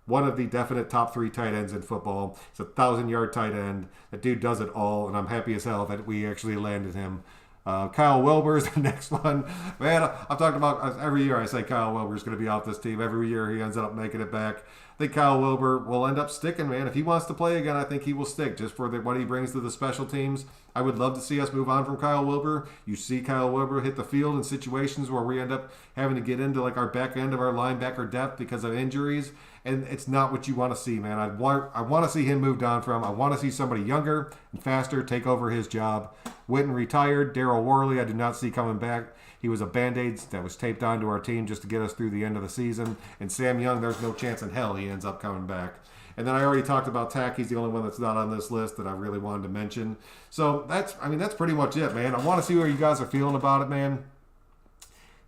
one of the definite top 3 tight ends in football. He's a 1,000-yard tight end. That dude does it all, and I'm happy as hell that we actually landed him. Kyle Wilber is the next one. Man, I've talked about every year I say Kyle Wilber is going to be off this team. Every year he ends up making it back. I think Kyle Wilber will end up sticking, man. If he wants to play again, I think he will stick just for what he brings to the special teams. I would love to see us move on from Kyle Wilber. You see Kyle Wilber hit the field in situations where we end up having to get into like our back end of our linebacker depth because of injuries, and it's not what you want to see, man. I want to see him moved on from. I want to see somebody younger and faster take over his job. Witten retired. Daryl Worley, I do not see coming back. He was a Band-Aid that was taped onto our team just to get us through the end of the season. And Sam Young, there's no chance in hell he ends up coming back. And then I already talked about Tack. He's the only one that's not on this list that I really wanted to mention. So that's pretty much it, man. I want to see where you guys are feeling about it, man.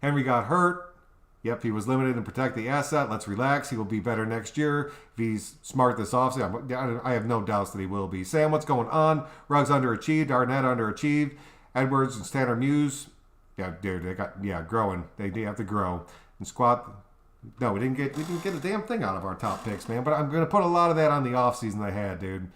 Henry got hurt. Yep, he was limited and protect the asset. Let's relax. He will be better next year. If he's smart this offseason, I have no doubts that he will be. Sam, what's going on? Ruggs underachieved. Arnette underachieved. Edwards and Tanner Muse. Yeah, dude, growing. They have to grow. And squat. No, we didn't get a damn thing out of our top picks, man. But I'm going to put a lot of that on the offseason they had, dude.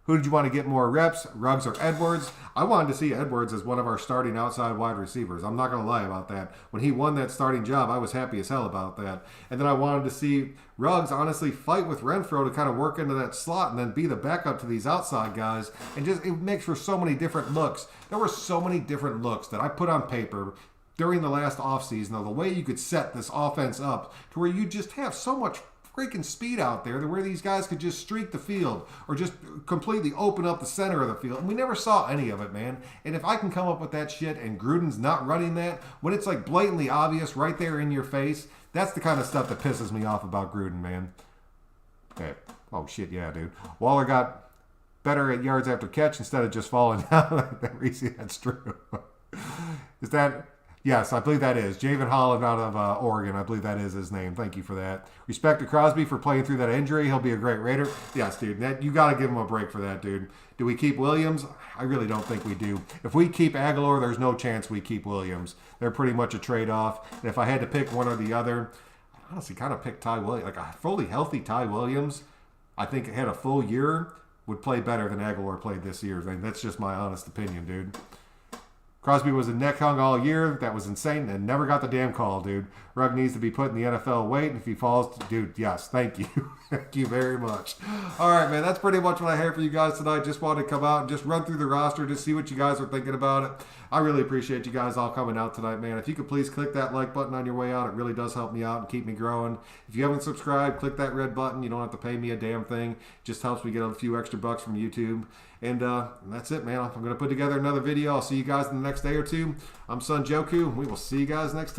Who did you want to get more reps, Ruggs or Edwards? I wanted to see Edwards as one of our starting outside wide receivers. I'm not going to lie about that. When he won that starting job, I was happy as hell about that. And then I wanted to see Ruggs honestly fight with Renfro to kind of work into that slot and then be the backup to these outside guys. And just it makes for so many different looks. There were so many different looks that I put on paper during the last offseason of the way you could set this offense up to where you just have so much freaking speed out there where these guys could just streak the field or just completely open up the center of the field. And we never saw any of it, man. And if I can come up with that shit and Gruden's not running that, when it's like blatantly obvious right there in your face, that's the kind of stuff that pisses me off about Gruden, man. Okay. Oh, shit, yeah, dude. Waller got better at yards after catch instead of just falling down. That's true. Is that... Yes, I believe that is. Javen Holland out of Oregon. I believe that is his name. Thank you for that. Respect to Crosby for playing through that injury. He'll be a great Raider. Yes, dude. You got to give him a break for that, dude. Do we keep Williams? I really don't think we do. If we keep Agholor, there's no chance we keep Williams. They're pretty much a trade-off. And if I had to pick one or the other, I honestly kind of pick Ty Williams. Like a fully healthy Ty Williams, I think had a full year, would play better than Agholor played this year. I mean, that's just my honest opinion, dude. Crosby was a neck hung all year. That was insane and never got the damn call, dude. Rugg needs to be put in the NFL weight. And if he falls, dude, yes, thank you. Thank you very much. All right, man, that's pretty much what I have for you guys tonight. Just wanted to come out and just run through the roster, just see what you guys are thinking about it. I really appreciate you guys all coming out tonight, man. If you could please click that like button on your way out, it really does help me out and keep me growing. If you haven't subscribed, click that red button. You don't have to pay me a damn thing. It just helps me get a few extra bucks from YouTube. And that's it, man. I'm going to put together another video. I'll see you guys in the next day or two. I'm Son Joku. We will see you guys next time.